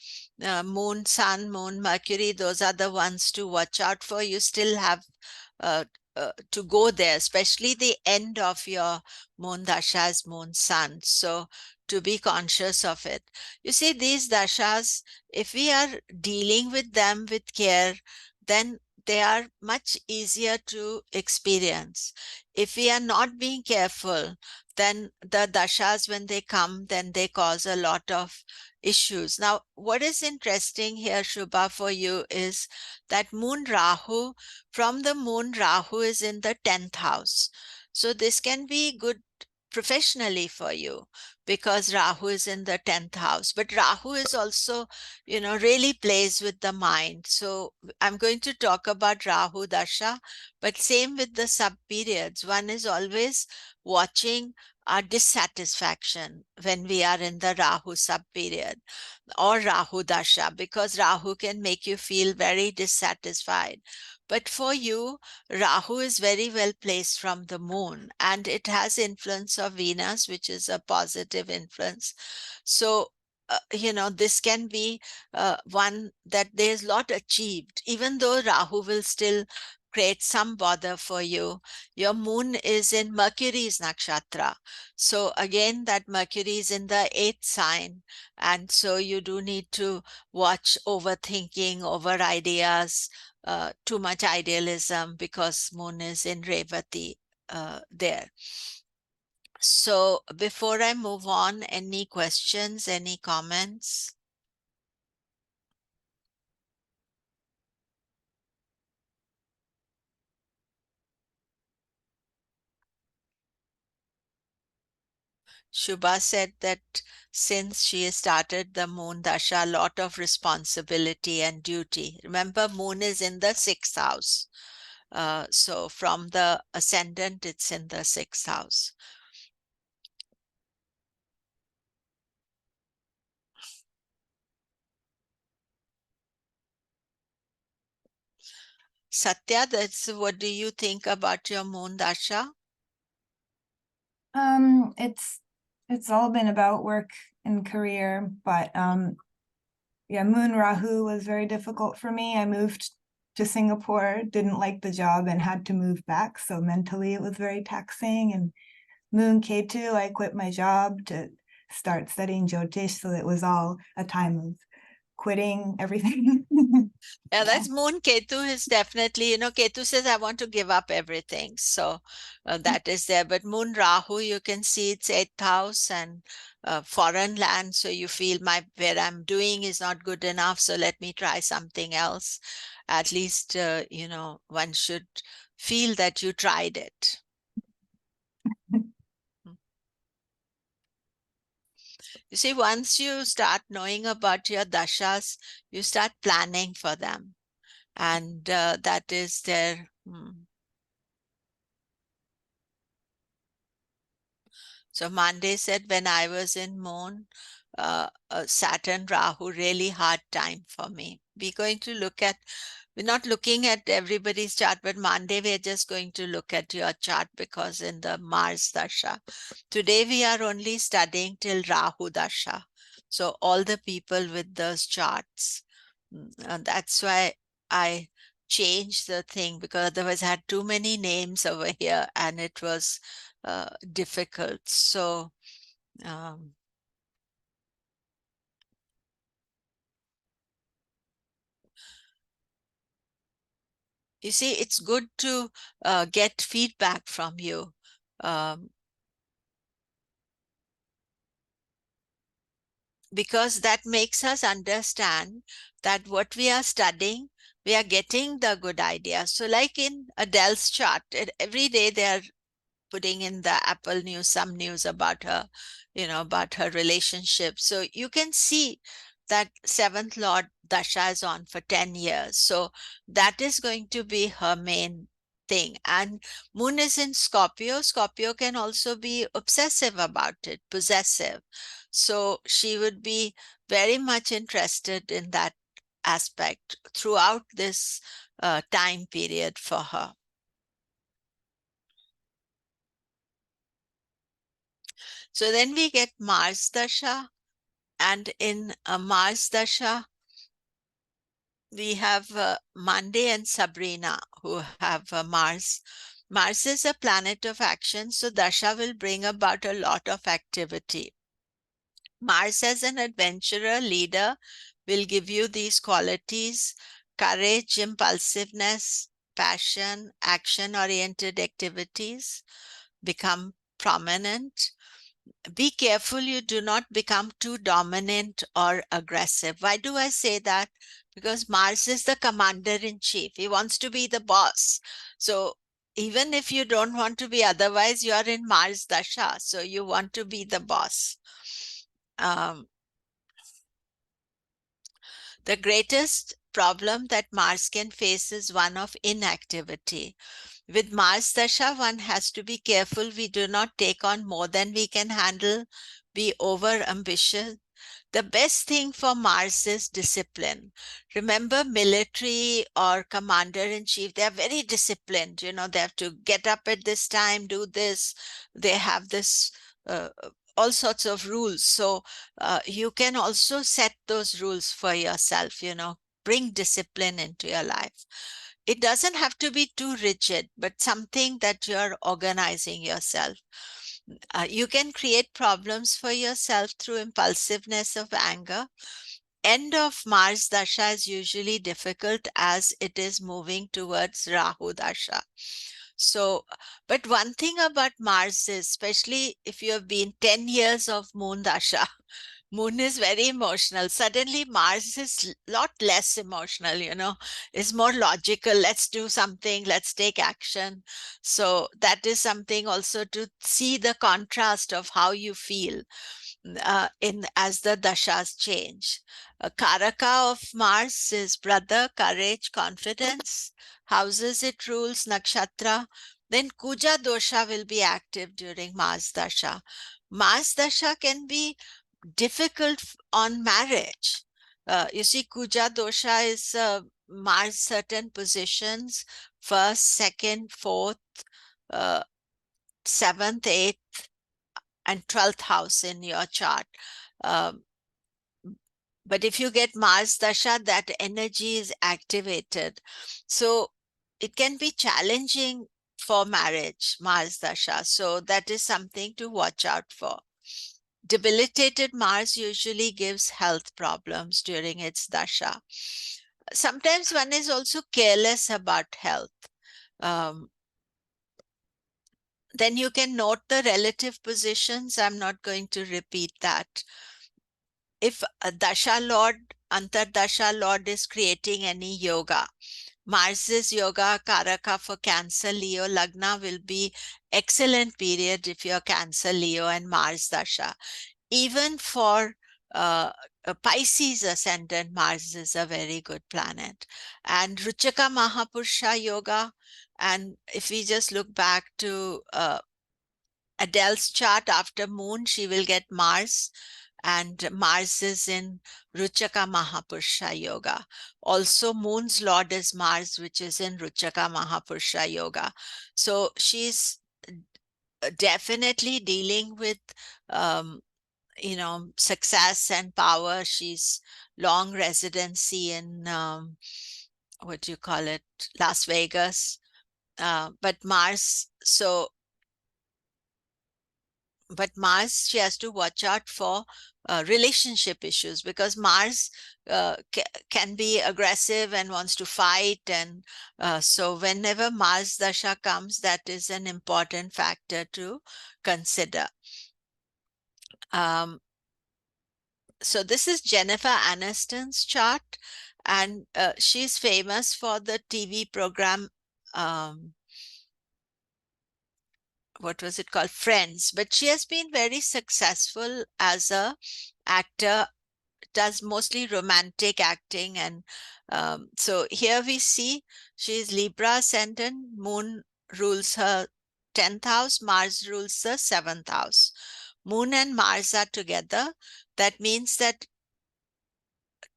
moon, sun, moon, Mercury, those are the ones to watch out for. You still have to go there, especially the end of your moon dashas, moon, sun. So to be conscious of it. You see, these dashas, if we are dealing with them with care, then they are much easier to experience. If we are not being careful, then the dashas, when they come, then they cause a lot of issues. Now, what is interesting here, Shubha, for you is that moon Rahu, from the moon Rahu is in the 10th house. So this can be good professionally for you because Rahu is in the 10th house. But Rahu is also, really plays with the mind. So I'm going to talk about Rahu Dasha, but same with the sub periods. One is always watching our dissatisfaction when we are in the Rahu sub-period or Rahu Dasha, because Rahu can make you feel very dissatisfied. But for you, Rahu is very well placed from the moon, and it has influence of Venus, which is a positive influence. So, this can be one that there's a lot achieved, even though Rahu will still create some bother for you. Your moon is in Mercury's nakshatra. So again, that Mercury is in the 8th sign. And so you do need to watch overthinking, over ideas, too much idealism, because moon is in Revati there. So before I move on, any questions, any comments? Shubha said that since she started the moon dasha, a lot of responsibility and duty. Remember, moon is in the 6th house. So from the ascendant, it's in the 6th house. Satya, what do you think about your moon dasha? It's all been about work and career, but yeah, Moon Rahu was very difficult for me. I moved to Singapore, didn't like the job, and had to move back. So mentally, it was very taxing. And Moon Ketu, I quit my job to start studying Jyotish, so it was all a time of quitting everything. Yeah, that's moon. Ketu is definitely, Ketu says, I want to give up everything. So that is there. But moon Rahu, you can see it's 8th house and foreign land. So you feel where I'm doing is not good enough. So let me try something else. At least, one should feel that you tried it. You see, once you start knowing about your dashas, you start planning for them. And that is their. So Monday said, when I was in Moon, Saturn Rahu, really hard time for me. We're not looking at everybody's chart, but Monday we're just going to look at your chart, because in the Mars Dasha. Today we are only studying till Rahu Dasha. So all the people with those charts. And that's why I changed the thing, because otherwise I had too many names over here and it was difficult. So you see, it's good to get feedback from you. Because that makes us understand that what we are studying, we are getting the good idea. So like in Adele's chart, every day they are putting in the Apple news, some news about her, about her relationship. So you can see that 7th Lord Dasha is on for 10 years. So that is going to be her main thing. And moon is in Scorpio. Scorpio can also be obsessive about it, possessive. So she would be very much interested in that aspect throughout this time period for her. So then we get Mars Dasha, and in Mars Dasha, we have Monday and Sabrina who have Mars. Mars is a planet of action, so Dasha will bring about a lot of activity. Mars as an adventurer, leader, will give you these qualities: courage, impulsiveness, passion, action-oriented activities become prominent. Be careful you do not become too dominant or aggressive. Why do I say that? Because Mars is the commander-in-chief. He wants to be the boss. So even if you don't want to be otherwise, you are in Mars Dasha. So you want to be the boss. The greatest problem that Mars can face is one of inactivity. With Mars Dasha, one has to be careful we do not take on more than we can handle, be over ambitious. The best thing for Mars is discipline. Remember, military or commander-in-chief, they are very disciplined. You know, they have to get up at this time, do this. They have this, all sorts of rules. So you can also set those rules for yourself, you know, bring discipline into your life. It doesn't have to be too rigid, but something that you're organizing yourself. You can create problems for yourself through impulsiveness of anger. End of Mars Dasha is usually difficult as it is moving towards Rahu Dasha. So, but one thing about Mars is, especially if you have been 10 years of Moon Dasha, Moon is very emotional. Suddenly, Mars is a lot less emotional, you know, is more logical. Let's do something, let's take action. So, that is something also to see the contrast of how you feel in as the dashas change. Karaka of Mars is brother, courage, confidence. Houses it rules, nakshatra. Then Kuja dosha will be active during Mars dasha. Mars dasha can be difficult on marriage. You see, Kuja dosha is Mars certain positions, first, second, fourth, uh, seventh, eighth, and 12th house in your chart. Um, but if you get Mars Dasha, that energy is activated. So it can be challenging for marriage, Mars Dasha. So that is something to watch out for. Debilitated Mars usually gives health problems during its Dasha. Sometimes one is also careless about health. Um, then you can note the relative positions. I'm not going to repeat that. If a Dasha Lord, Antardasha Lord is creating any yoga, Mars's yoga Karaka for Cancer Leo Lagna will be excellent period if you're Cancer Leo and Mars Dasha. Even for a Pisces ascendant, Mars is a very good planet. And Ruchaka Mahapurusha Yoga, and if we just look back to Adele's chart after Moon, she will get Mars, and Mars is in Ruchaka Mahapurusha Yoga. Also, Moon's Lord is Mars, which is in Ruchaka Mahapurusha Yoga. So she's definitely dealing with, you know, success and power. She's long residency in, what do you call it, Las Vegas. But Mars, so but Mars, she has to watch out for relationship issues because Mars can be aggressive and wants to fight. And so whenever Mars Dasha comes, that is an important factor to consider. So this is Jennifer Aniston's chart, and she's famous for the TV program, what was it called, Friends. But she has been very successful as a actor, does mostly romantic acting. And so here we see she's Libra ascendant, Moon rules her 10th house, Mars rules the 7th house. Moon and Mars are together. That means that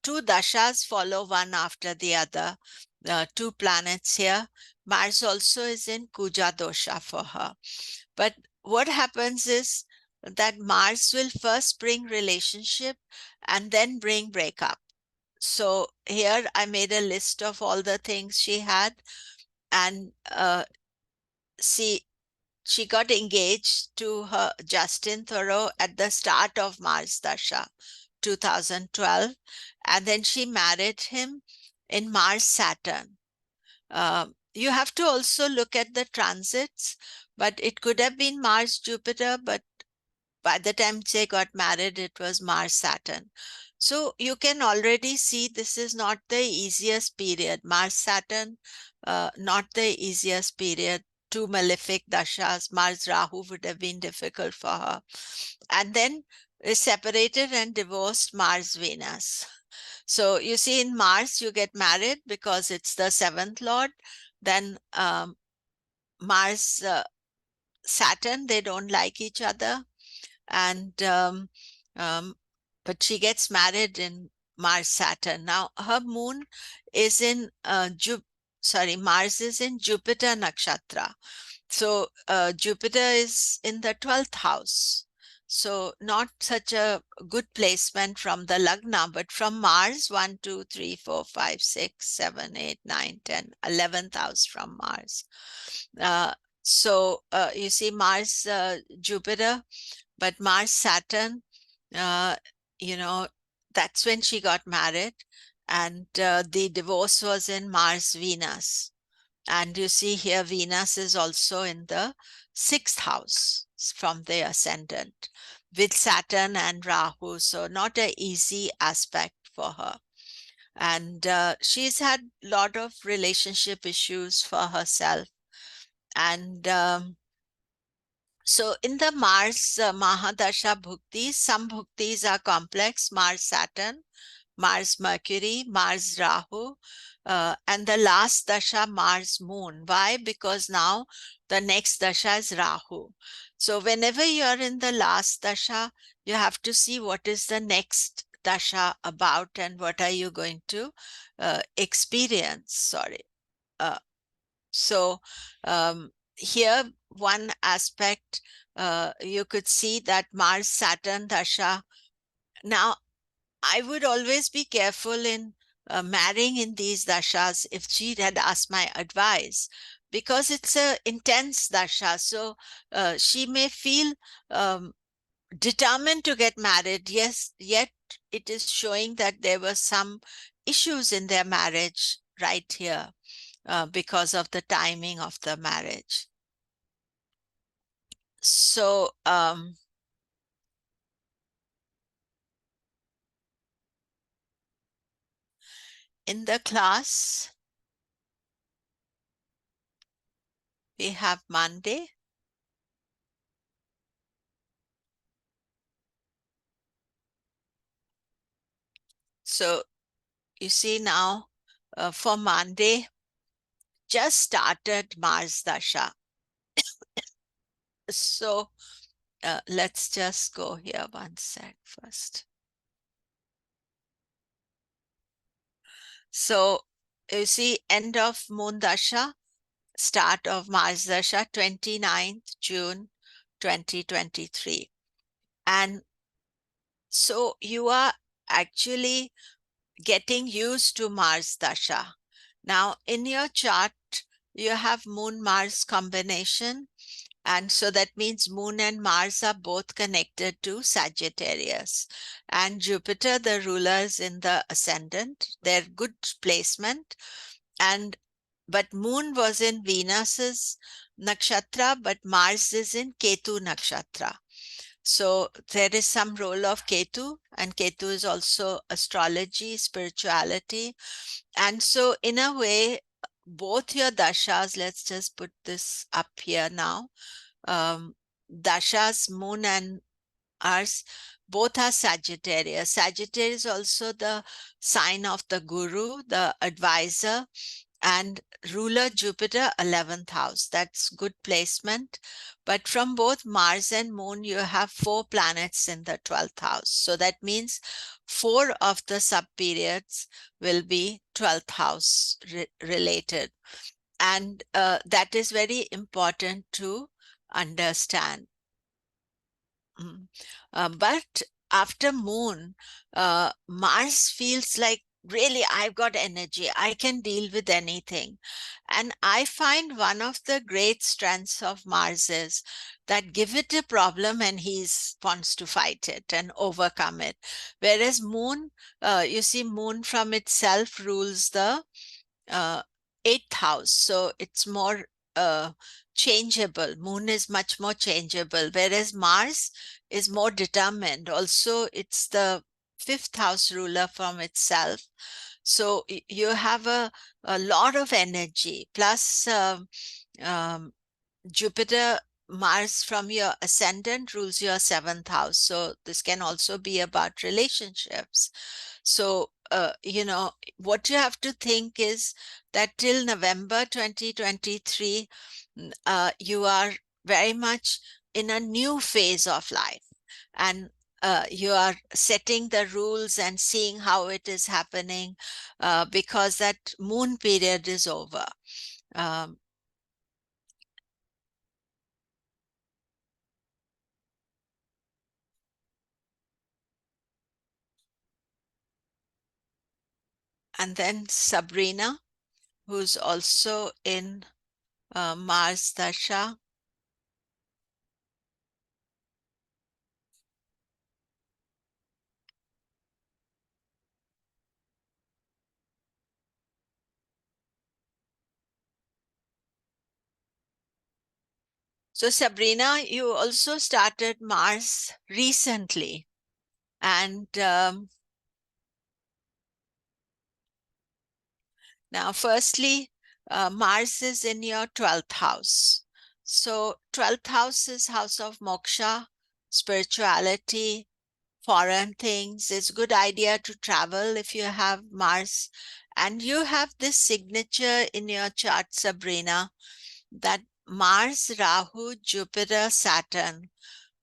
two dashas follow one after the other. Two planets here. Mars also is in Kuja dosha for her. But what happens is that Mars will first bring relationship and then bring breakup. So here I made a list of all the things she had, and she got engaged to her Justin Thoreau at the start of Mars Dasha, 2012, and then she married him in Mars Saturn. You have to also look at the transits, but it could have been Mars Jupiter, but by the time they got married, it was Mars Saturn. So you can already see this is not the easiest period. Mars Saturn, not the easiest period. Two malefic dashas, Mars Rahu would have been difficult for her. And then separated and divorced Mars Venus. So you see, in Mars, you get married because it's the 7th Lord. Then Mars, Saturn, they don't like each other. And but she gets married in Mars Saturn. Now her moon is in Mars is in Jupiter nakshatra. So Jupiter is in the 12th house. So not such a good placement from the Lagna, but from Mars, 1, 2, 3, 4, 5, 6, 7, 8, 9, 10, 11th house from Mars. You see Mars, Jupiter, but Mars, Saturn, uh, you know, that's when she got married. And the divorce was in Mars, Venus. And you see here, Venus is also in the 6th house from the ascendant with Saturn and Rahu. So not an easy aspect for her. And she's had a lot of relationship issues for herself. And so in the Mars Mahadasha Bhuktis, some Bhuktis are complex, Mars Saturn, Mars Mercury, Mars Rahu, and the last Dasha Mars Moon. Why? Because now the next Dasha is Rahu. So whenever you're in the last Dasha, you have to see what is the next Dasha about and what are you going to experience. Sorry. So here one aspect, you could see that Mars Saturn Dasha. Now I would always be careful in marrying in these dashas if she had asked my advice, because it's a intense dasha. So she may feel determined to get married. Yes, yet it is showing that there were some issues in their marriage right here because of the timing of the marriage. So in the class, we have Monday. So you see now for Monday, just started Mars Dasha. So let's just go here one sec first. So you see end of Moon Dasha, start of Mars Dasha, 29th June 2023. And so you are actually getting used to Mars Dasha. Now in your chart, you have Moon Mars combination. And so that means Moon and Mars are both connected to Sagittarius. And Jupiter, the rulers in the ascendant, they're good placement. But Moon was in Venus's nakshatra, but Mars is in Ketu nakshatra. So there is some role of Ketu, and Ketu is also astrology, spirituality. And so in a way, both your dashas, let's just put this up here now. Dashas, Moon and Mars, both are Sagittarius. Sagittarius is also the sign of the Guru, the advisor, and ruler Jupiter, 11th house. That's good placement. But from both Mars and Moon, you have 4 planets in the 12th house. So that means 4 of the subperiods will be 12th house related. And that is very important to understand. But after Moon, Mars feels like, really, I've got energy. I can deal with anything. And I find one of the great strengths of Mars is that give it a problem and he wants to fight it and overcome it. Whereas Moon, you see, Moon from itself rules the 8th house. So it's more changeable. Moon is much more changeable, whereas Mars is more determined. Also, it's the 5th house ruler from itself. So you have a lot of energy. Plus, Jupiter, Mars from your ascendant rules your 7th house. So this can also be about relationships. So you know, what you have to think is that till November 2023, you are very much in a new phase of life, and you are setting the rules and seeing how it is happening, because that moon period is over. Um, and then Sabrina, who's also in Mars Dasha. So Sabrina, you also started Mars recently. And now, firstly, Mars is in your 12th house. So 12th house is house of moksha, spirituality, foreign things. It's a good idea to travel if you have Mars. And you have this signature in your chart, Sabrina, that Mars, Rahu, Jupiter, Saturn,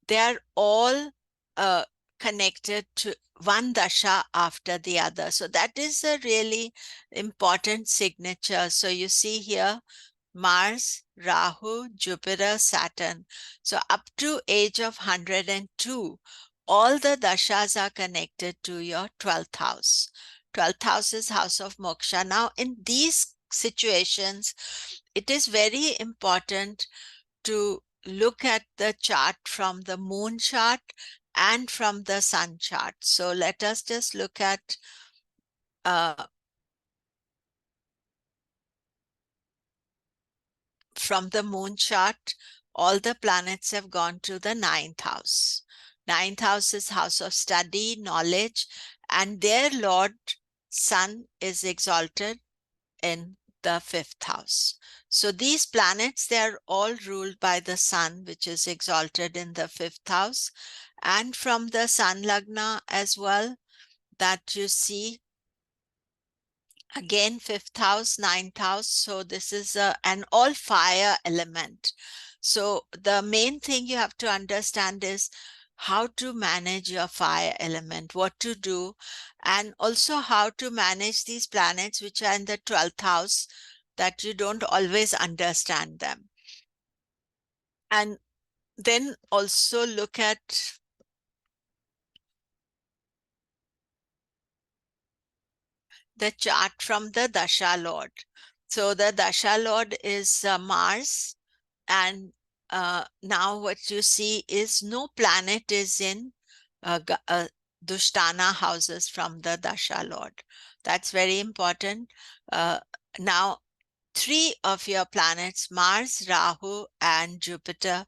they're all uh, connected to one dasha after the other. So that is a really important signature. So you see here, Mars, Rahu, Jupiter, Saturn. So up to age of 102, all the dashas are connected to your 12th house. 12th house is house of moksha. Now, in these situations, it is very important to look at the chart from the moon chart and from the sun chart. So let us just look at from the moon chart. All the planets have gone to the 9th house. 9th house is house of study, knowledge, and their Lord Sun is exalted in the 5th house. So these planets, they are all ruled by the sun, which is exalted in the 5th house, and from the sun lagna as well, that you see again 5th house, 9th house. So this is an all fire element. So the main thing you have to understand is how to manage your fire element, what to do, and also how to manage these planets which are in the 12th house, that you don't always understand them. And then also look at the chart from the Dasha Lord. So the Dasha Lord is Mars, and now what you see is no planet is in Dushtana houses from the Dasha Lord. That's very important. Now, 3 of your planets, Mars, Rahu, and Jupiter,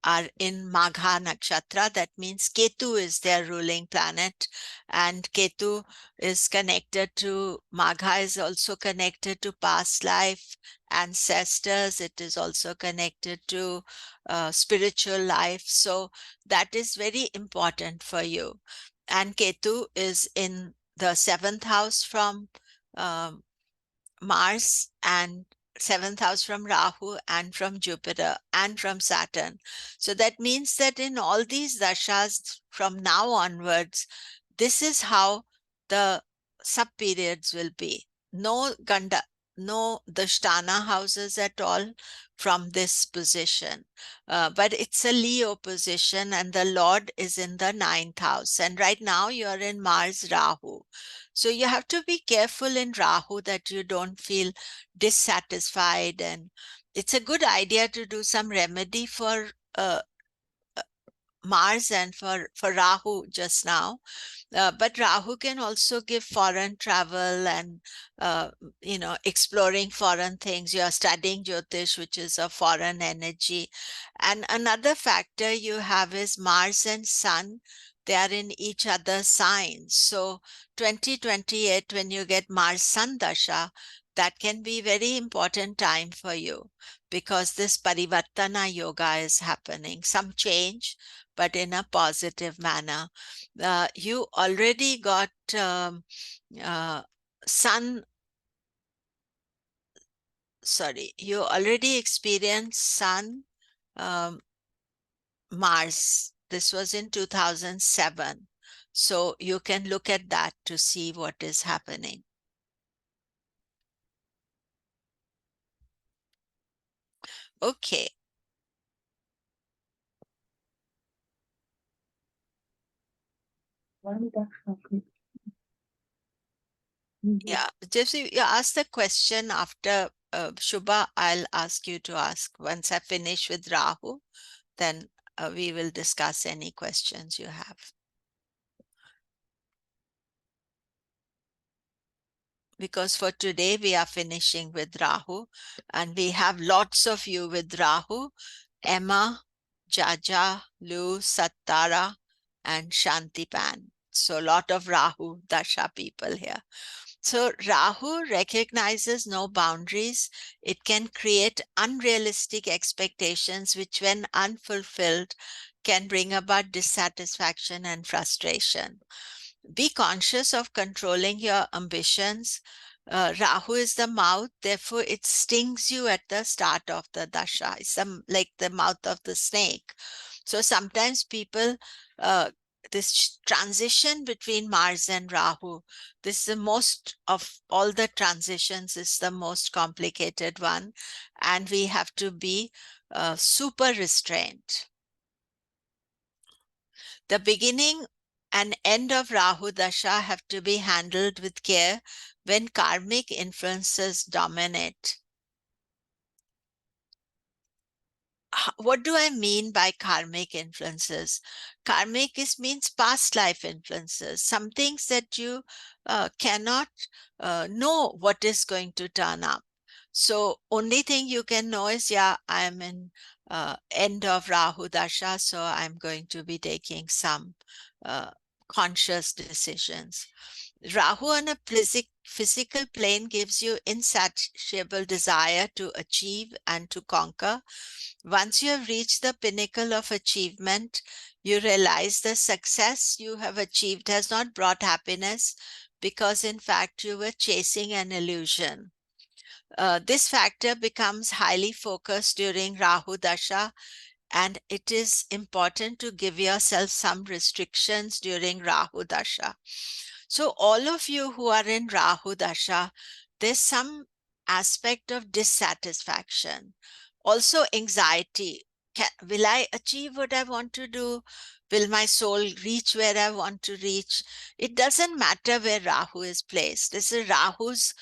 are in Magha Nakshatra. That means Ketu is their ruling planet, and Ketu is connected to, Magha is also connected to past life, ancestors. It is also connected to spiritual life. So that is very important for you. And Ketu is in the 7th house from um, Mars, and 7th house from Rahu, and from Jupiter, and from Saturn. So that means that in all these dashas from now onwards, this is how the sub-periods will be. No Ganda, no Dashtana houses at all from this position. But it's a Leo position, and the Lord is in the 9th house. And right now you're in Mars Rahu. So you have to be careful in Rahu that you don't feel dissatisfied. And it's a good idea to do some remedy for Mars and for Rahu just now. But Rahu can also give foreign travel and, exploring foreign things. You are studying Jyotish, which is a foreign energy. And another factor you have is Mars and Sun. They are in each other's signs. So 2028, when you get Mars Sun Dasha, that can be very important time for you, because this Parivartana yoga is happening, some change, but in a positive manner. You already got sun, sorry, you already experienced sun, um, Mars. This was in 2007. So you can look at that to see what is happening. Okay. Yeah, just you ask the question after Shubha. I'll ask you to ask. Once I finish with Rahu, then we will discuss any questions you have. Because for today we are finishing with Rahu, and we have lots of you with Rahu. Emma, Jaja, Lu, Sattara, and Shantipan. So a lot of Rahu Dasha people here. So Rahu recognizes no boundaries. It can create unrealistic expectations, which when unfulfilled can bring about dissatisfaction and frustration. Be conscious of controlling your ambitions. Rahu is the mouth, therefore it stings you at the start of the dasha. It's like the mouth of the snake. So sometimes people, this transition between Mars and Rahu, this is the most of all the transitions, is the most complicated one. And we have to be super restrained. The beginning and end of Rahu Dasha have to be handled with care when karmic influences dominate. What do I mean by karmic influences? Karmic means past life influences, some things that you cannot know what is going to turn up. So only thing you can know is, yeah, I'm in end of Rahu Dasha, so I'm going to be taking some conscious decisions. Rahu on a physical plane gives you insatiable desire to achieve and to conquer. Once you have reached the pinnacle of achievement, you realize the success you have achieved has not brought happiness, because in fact you were chasing an illusion. This factor becomes highly focused during Rahu Dasha, and it is important to give yourself some restrictions during Rahu Dasha. So all of you who are in Rahu Dasha, there's some aspect of dissatisfaction. Also anxiety. Will I achieve what I want to do? Will my soul reach where I want to reach? It doesn't matter where Rahu is placed. This is Rahu's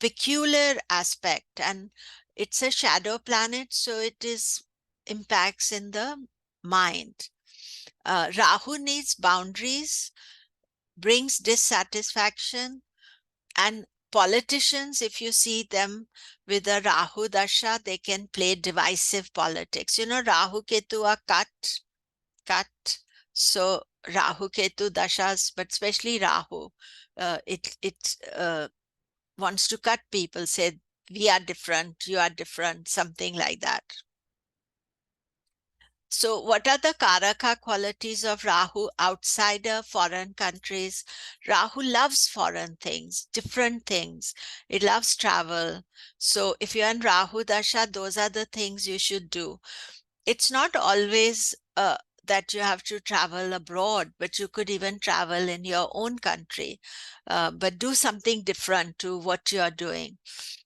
peculiar aspect, and it's a shadow planet, so it is impacts in the mind. Rahu needs boundaries, brings dissatisfaction, and politicians, if you see them with a Rahu Dasha, they can play divisive politics. You know, Rahu Ketu are cut. So Rahu Ketu Dashas, but especially Rahu, it wants to cut people, say, we are different, you are different, something like that. So what are the Karaka qualities of Rahu? Outsider, foreign countries. Rahu loves foreign things, different things. It loves travel. So if you're in Rahu Dasha, those are the things you should do. It's not always that you have to travel abroad, but you could even travel in your own country, but do something different to what you're doing.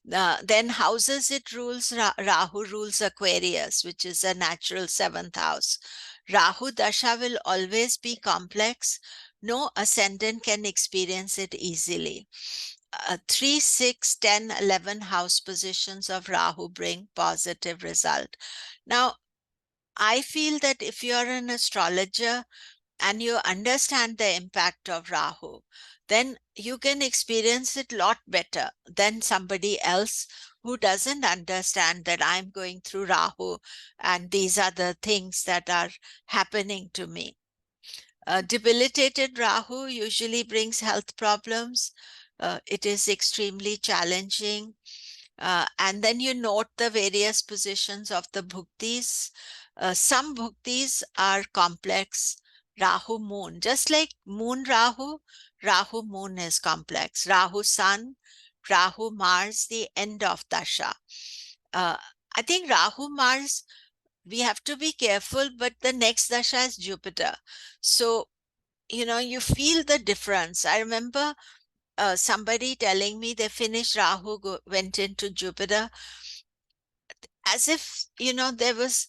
Then houses it rules, Rahu rules Aquarius, which is a natural seventh house. Rahu Dasha will always be complex. No ascendant can experience it easily. 3, 6, 10, 11 house positions of Rahu bring positive result. Now, I feel that if you're an astrologer and you understand the impact of Rahu, then you can experience it a lot better than somebody else who doesn't understand that I'm going through Rahu and these are the things that are happening to me. Debilitated Rahu usually brings health problems. it is extremely challenging. And then you note the various positions of the bhuktis. Some bhuktis are complex. Rahu moon, just like moon Rahu, Rahu moon is complex. Rahu sun, Rahu Mars, the end of dasha. Uh, I think Rahu Mars, we have to be careful, but the next dasha is Jupiter. So, you feel the difference. I remember somebody telling me they finished Rahu, went into Jupiter, as if, there was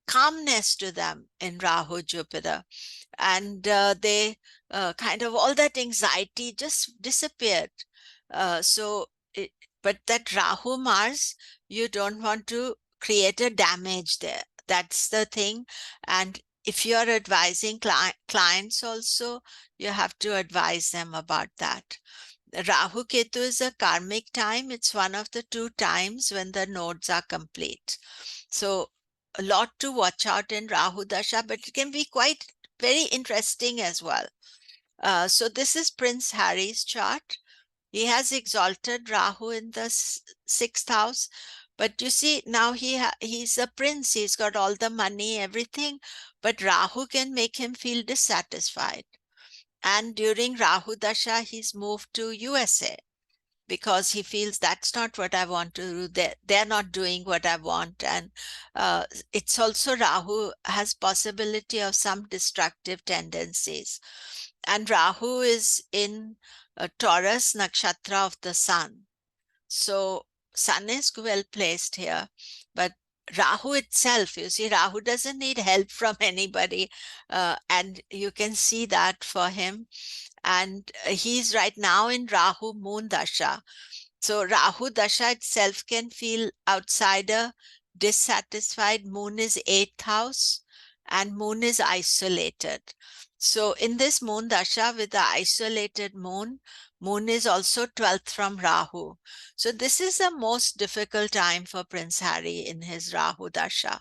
calmness to them in Rahu, Jupiter. And they kind of, all that anxiety just disappeared. So, but that Rahu Mars, you don't want to create a damage there. That's the thing. And if you're advising clients also, you have to advise them about that. Rahu Ketu is a karmic time. It's one of the 2 times when the nodes are complete. So a lot to watch out in Rahu Dasha, but it can be quite very interesting as well. So this is Prince Harry's chart. He has exalted Rahu in the 6th house. But you see, now he's a prince. He's got all the money, everything. But Rahu can make him feel dissatisfied. And during Rahu Dasha, he's moved to USA because he feels that's not what I want to do. They're not doing what I want. And it's also Rahu has possibility of some destructive tendencies. And Rahu is in Taurus nakshatra of the sun. So sun is well placed here. But Rahu itself, you see, Rahu doesn't need help from anybody. And you can see that for him. And he's right now in Rahu Moon Dasha. So Rahu Dasha itself can feel outsider, dissatisfied. Moon is 8th house and Moon is isolated. So in this Moon Dasha with the isolated Moon, Moon is also 12th from Rahu. So this is the most difficult time for Prince Harry in his Rahu Dasha.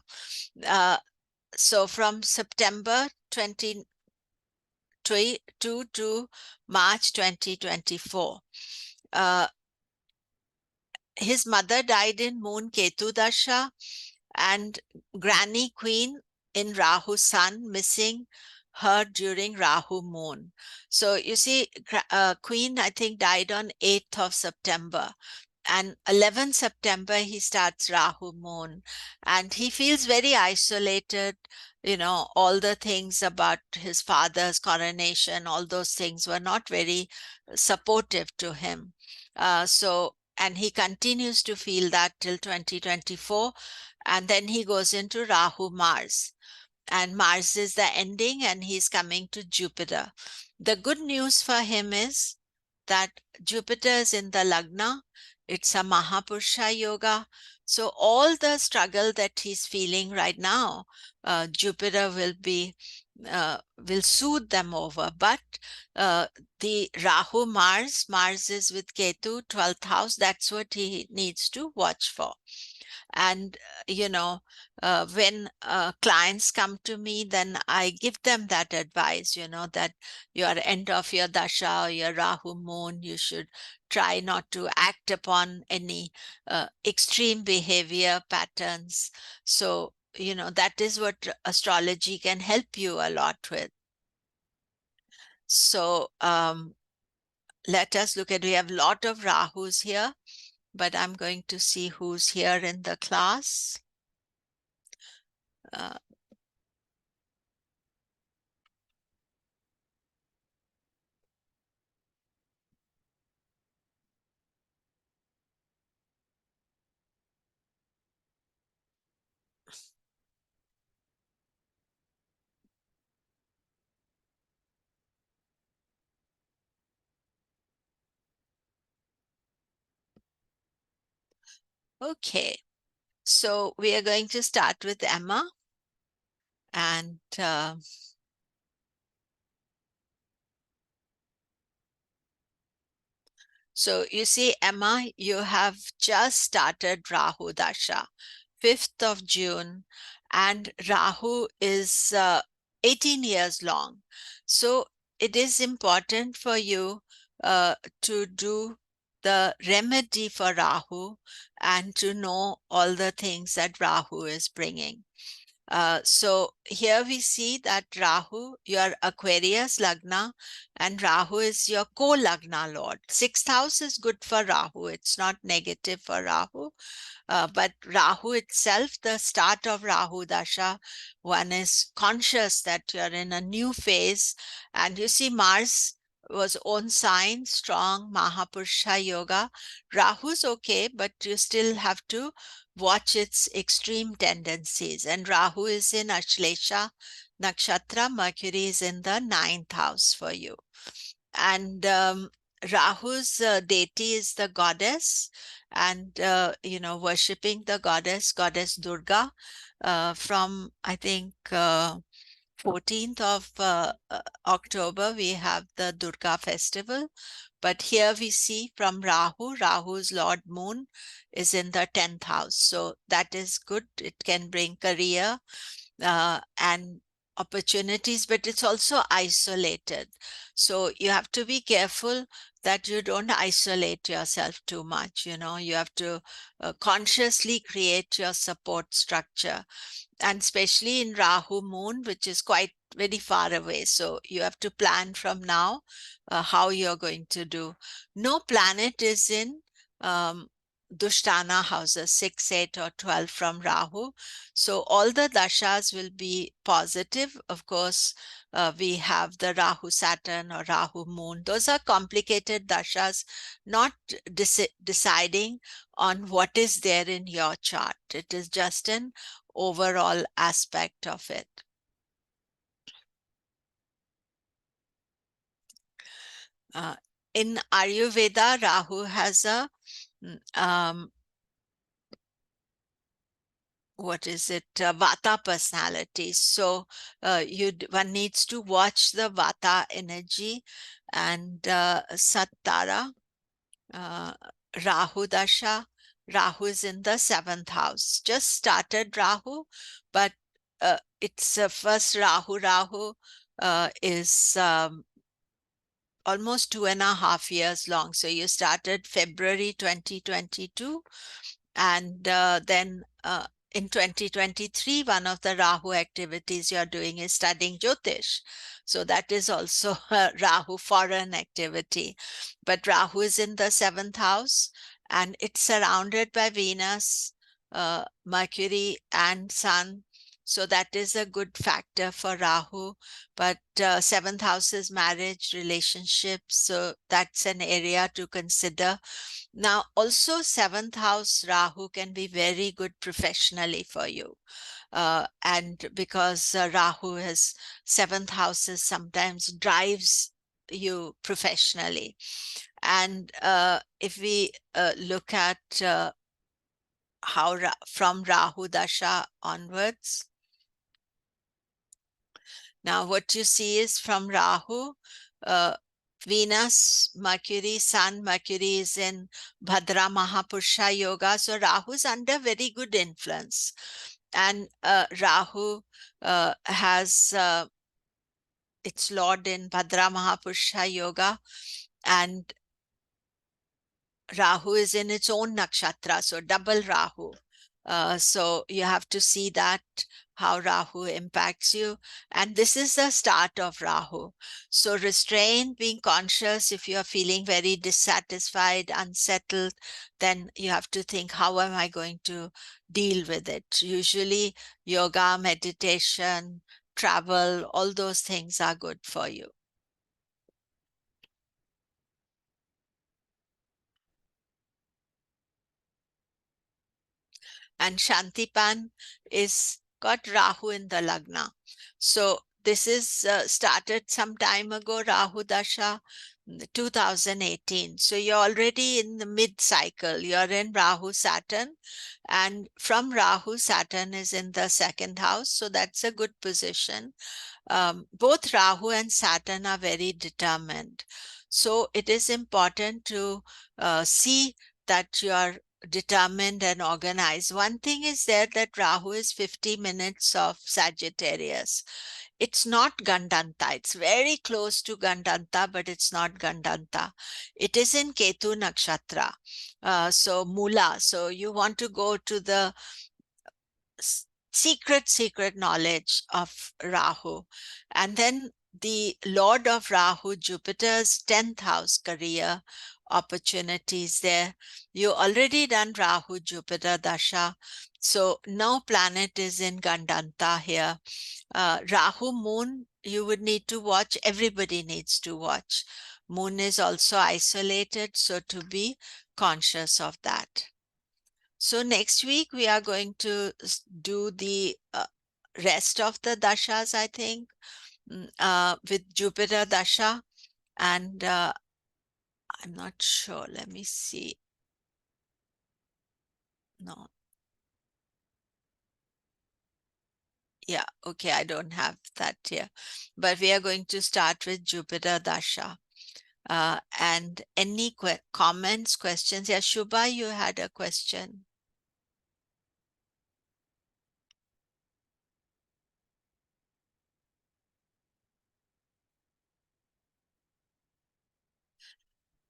So from September 2022 to March 2024. His mother died in Moon Ketu Dasha, and Granny Queen in Rahu Sun, missing her during Rahu Moon. So you see, Queen, I think, died on 8th of September. And 11th September, he starts Rahu Moon. And he feels very isolated. All the things about his father's coronation, all those things were not very supportive to him. And he continues to feel that till 2024. And then he goes into Rahu Mars. And Mars is the ending, and he's coming to Jupiter. The good news for him is that Jupiter is in the Lagna. It's a Mahapurusha Yoga. So all the struggle that he's feeling right now, Jupiter will soothe them over. But the Rahu Mars is with Ketu, 12th house. That's what he needs to watch for. And, when clients come to me, then I give them that advice, that your end of your dasha or your Rahu moon, you should try not to act upon any extreme behavior patterns. So, that is what astrology can help you a lot with. So let us look at, we have a lot of Rahus here, but I'm going to see who's here in the class. Okay, so we are going to start with Emma. And so you see, Emma, you have just started Rahu Dasha, 5th of June, and Rahu is 18 years long. So it is important for you to do the remedy for Rahu and to know all the things that Rahu is bringing. So here we see that Rahu, your Aquarius Lagna, and Rahu is your co-Lagna Lord. 6th house is good for Rahu. It's not negative for Rahu. But Rahu itself, the start of Rahu Dasha, one is conscious that you're in a new phase. And you see Mars was own sign, strong, Mahapurusha Yoga. Rahu's okay, but you still have to watch its extreme tendencies. And Rahu is in Ashlesha Nakshatra. Mercury is in the 9th house for you. And Rahu's deity is the goddess, and worshipping the goddess Durga from, I think, 14th of October, we have the Durga festival. But here we see from Rahu's Lord Moon is in the 10th house. So that is good. It can bring career and opportunities, but it's also isolated. So you have to be careful that you don't isolate yourself too much. You have to consciously create your support structure, and especially in Rahu moon, which is quite very far away. So you have to plan from now how you're going to do. No planet is in Dushtana houses 6, 8, or 12 from Rahu. So all the dashas will be positive. Of course, we have the Rahu Saturn or Rahu Moon. Those are complicated dashas, not deciding on what is there in your chart. It is just an overall aspect of it. In Ayurveda, Rahu has a what is it, Vata personality. So one needs to watch the Vata energy. And Sattara, Rahu Dasha, Rahu is in the 7th house. Just started Rahu, but it's first Rahu is almost 2.5 years long. So you started February 2022, and then in 2023, one of the Rahu activities you're doing is studying Jyotish. So that is also a Rahu foreign activity. But Rahu is in the 7th house, and it's surrounded by Venus, Mercury, and Sun. So that is a good factor for Rahu. But 7th house is marriage, relationships. So that's an area to consider. Now, also 7th house Rahu can be very good professionally for you. And because Rahu has 7th houses, sometimes drives you professionally. And if we look at how from Rahu Dasha onwards, now what you see is from Rahu, Venus, Mercury, Sun, Mercury is in Bhadra Mahapurusha Yoga. So Rahu is under very good influence. And Rahu has its Lord in Bhadra Mahapurusha Yoga. And Rahu is in its own nakshatra, so double Rahu. So you have to see that, how Rahu impacts you. And this is the start of Rahu. So restraint, being conscious. If you are feeling very dissatisfied, unsettled, then you have to think, how am I going to deal with it? Usually yoga, meditation, travel, all those things are good for you. And Shantipan is got Rahu in the Lagna. So this is started some time ago, Rahu Dasha, 2018. So you're already in the mid-cycle. You're in Rahu Saturn, and from Rahu, Saturn is in the 2nd house. So that's a good position. Both Rahu and Saturn are very determined. So it is important to see that you are determined and organized. One thing is there that Rahu is 50 minutes of Sagittarius. It's not Gandanta. It's very close to Gandanta, but it's not Gandanta. It is in Ketu Nakshatra. So Mula. So you want to go to the secret knowledge of Rahu. And then the Lord of Rahu, Jupiter's 10th house, career opportunities there. You already done Rahu Jupiter Dasha. So no planet is in Gandanta here. Rahu Moon, you would need to watch. Everybody needs to watch. Moon is also isolated, so to be conscious of that. So next week we are going to do the rest of the dashas, I think, with Jupiter dasha, and I'm not sure. Let me see. No. Yeah, okay, I don't have that here. But we are going to start with Jupiter dasha. And any comments, questions? Yeah, Shubha, you had a question.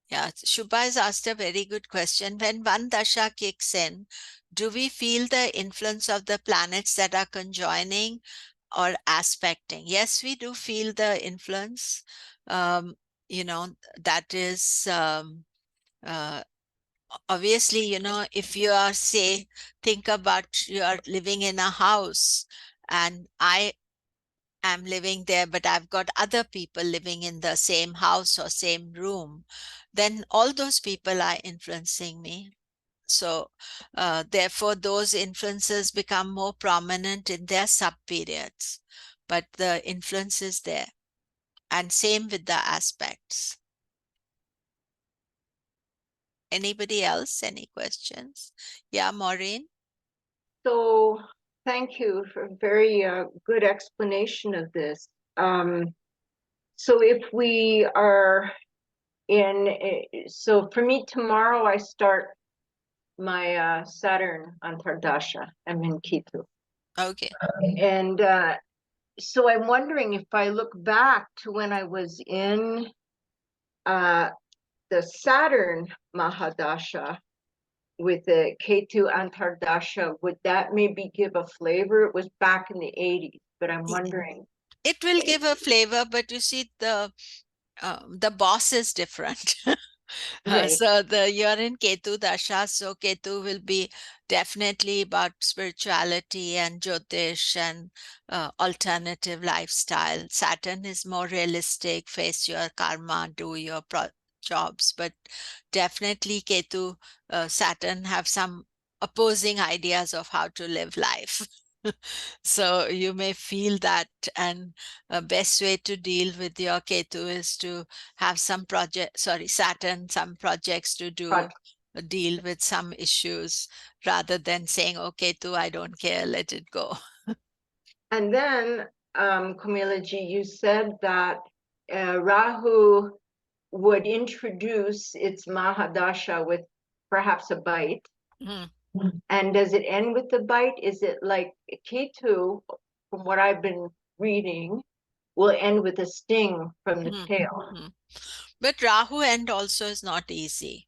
Yeah, Shubha has asked a very good question. When one dasha kicks in, do we feel the influence of the planets that are conjoining or aspecting? Yes, we do feel the influence. You know, that is obviously, you know, if you are, say, think about you are living in a house and I am living there, but I've got other people living in the same house or same room, then all those people are influencing me. So therefore, those influences become more prominent in their sub-periods, but the influence is there. And same with the aspects. Anybody else? Any questions? Yeah, Maureen? So thank you for a very good explanation of this. So if we are so for me tomorrow, I start my Saturn Antardasha. I'm in Ketu. Okay. And so I'm wondering if I look back to when I was in the Saturn Mahadasha with the Ketu Antardasha, would that maybe give a flavor? It was back in the 80s, but I'm wondering. It will give a flavor, but you see, the boss is different. Right. So you're in Ketu Dasha, so Ketu will be definitely about spirituality and Jyotish and alternative lifestyle. Saturn is more realistic, face your karma, do your jobs, but definitely Ketu, Saturn have some opposing ideas of how to live life. So you may feel that, and the best way to deal with your Ketu is to have some Saturn, some projects to do, deal with some issues, rather than saying, okay, Ketu, I don't care, let it go. And then, Kumilaji, you said that Rahu would introduce its Mahadasha with perhaps a bite. Mm. And does it end with the bite? Is it like Ketu, from what I've been reading, will end with a sting from the tail? But Rahu end also is not easy.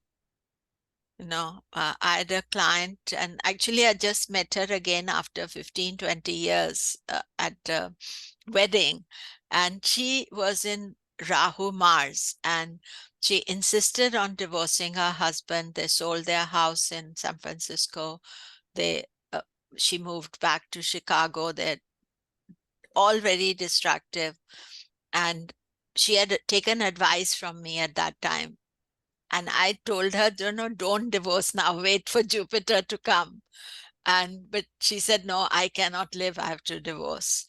You know, I had a client, and actually I just met her again after 15, 20 years at a wedding, and she was in Rahu Mars, and she insisted on divorcing her husband. They sold their house in San Francisco. She moved back to Chicago. They're all very destructive, and she had taken advice from me at that time. And I told her, don't divorce now, wait for Jupiter to come. But she said, no, I cannot live, I have to divorce.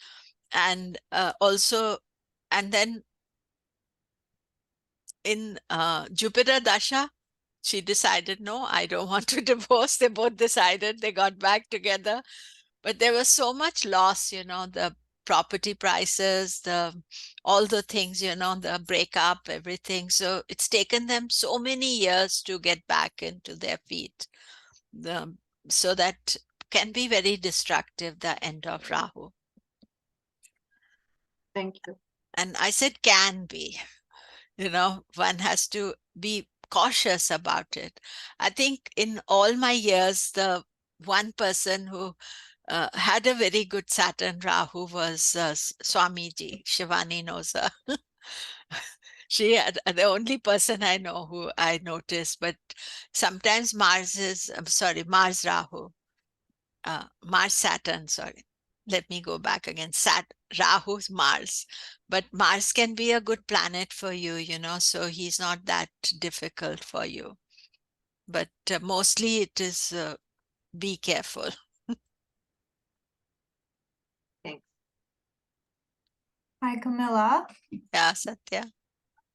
And and then in Jupiter Dasha, she decided, no, I don't want to divorce. They both decided, they got back together. But there was so much loss, the property prices, all the things, the breakup, everything. So it's taken them so many years to get back into their feet. So that can be very destructive, the end of Rahu. Thank you. And I said can be. One has to be cautious about it. I think in all my years, the one person who had a very good Saturn Rahu was Swamiji. Shivani knows her. She had the only person I know who I noticed, but sometimes Mars Rahu, Mars Saturn, sorry. Let me go back again. Rahu's Mars, but Mars can be a good planet for you, so he's not that difficult for you. But mostly it is be careful. Thanks. Hi, Camilla. Yeah, Satya.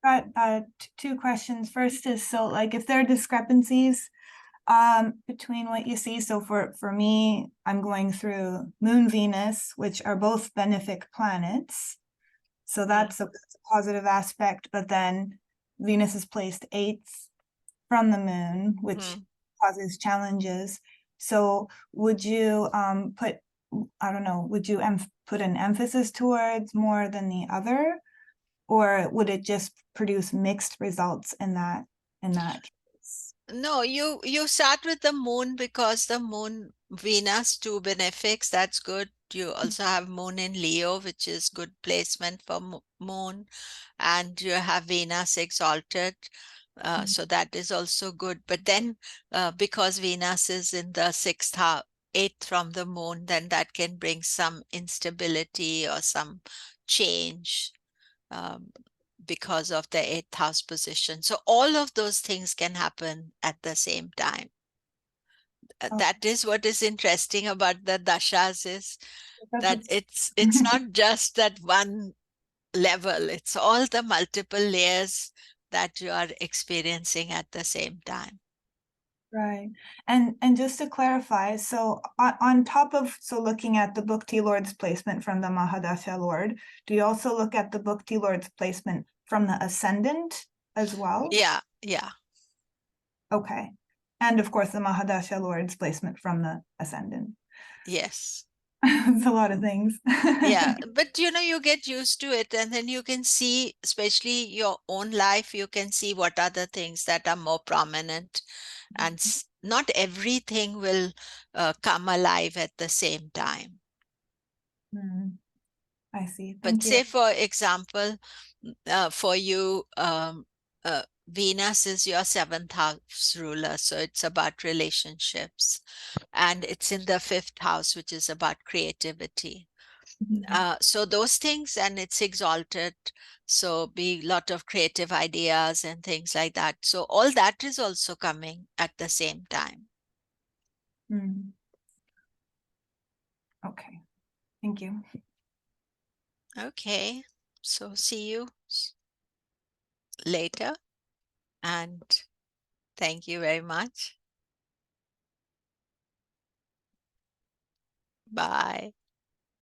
Got two questions. First is, so like if there are discrepancies between what you see. So for me, I'm going through Moon, Venus, which are both benefic planets. So that's a positive aspect, but then Venus is placed 8th from the moon, which causes challenges. So would you put, I don't know, would you put an emphasis towards more than the other? Or would it just produce mixed results in that case? No, you start with the moon because the moon, Venus, two benefics, that's good. You also have moon in Leo, which is good placement for moon, and you have Venus exalted, so that is also good. But then, because Venus is in the 6th house, 8th from the moon, then that can bring some instability or some change. Because of the 8th house position. So all of those things can happen at the same time. That is what is interesting about the dashas, is that it's not just that one level, it's all the multiple layers that you are experiencing at the same time. Right. And just to clarify, so on top of, so looking at the Bhukti Lord's placement from the Mahadasha Lord, do you also look at the Bhukti Lord's placement from the ascendant as well? Yeah. Okay. And of course, the Mahadasha Lord's placement from the ascendant. Yes. It's a lot of things. Yeah, but you get used to it, and then you can see, especially your own life, you can see what are the things that are more prominent, and not everything will come alive at the same time. I see. But Thank you. say, for example, for you, Venus is your 7th house ruler, so it's about relationships, and it's in the 5th house, which is about creativity. So those things, and it's exalted, so be a lot of creative ideas and things like that. So all that is also coming at the same time. Okay, thank you. Okay, so see you later, and thank you very much. Bye.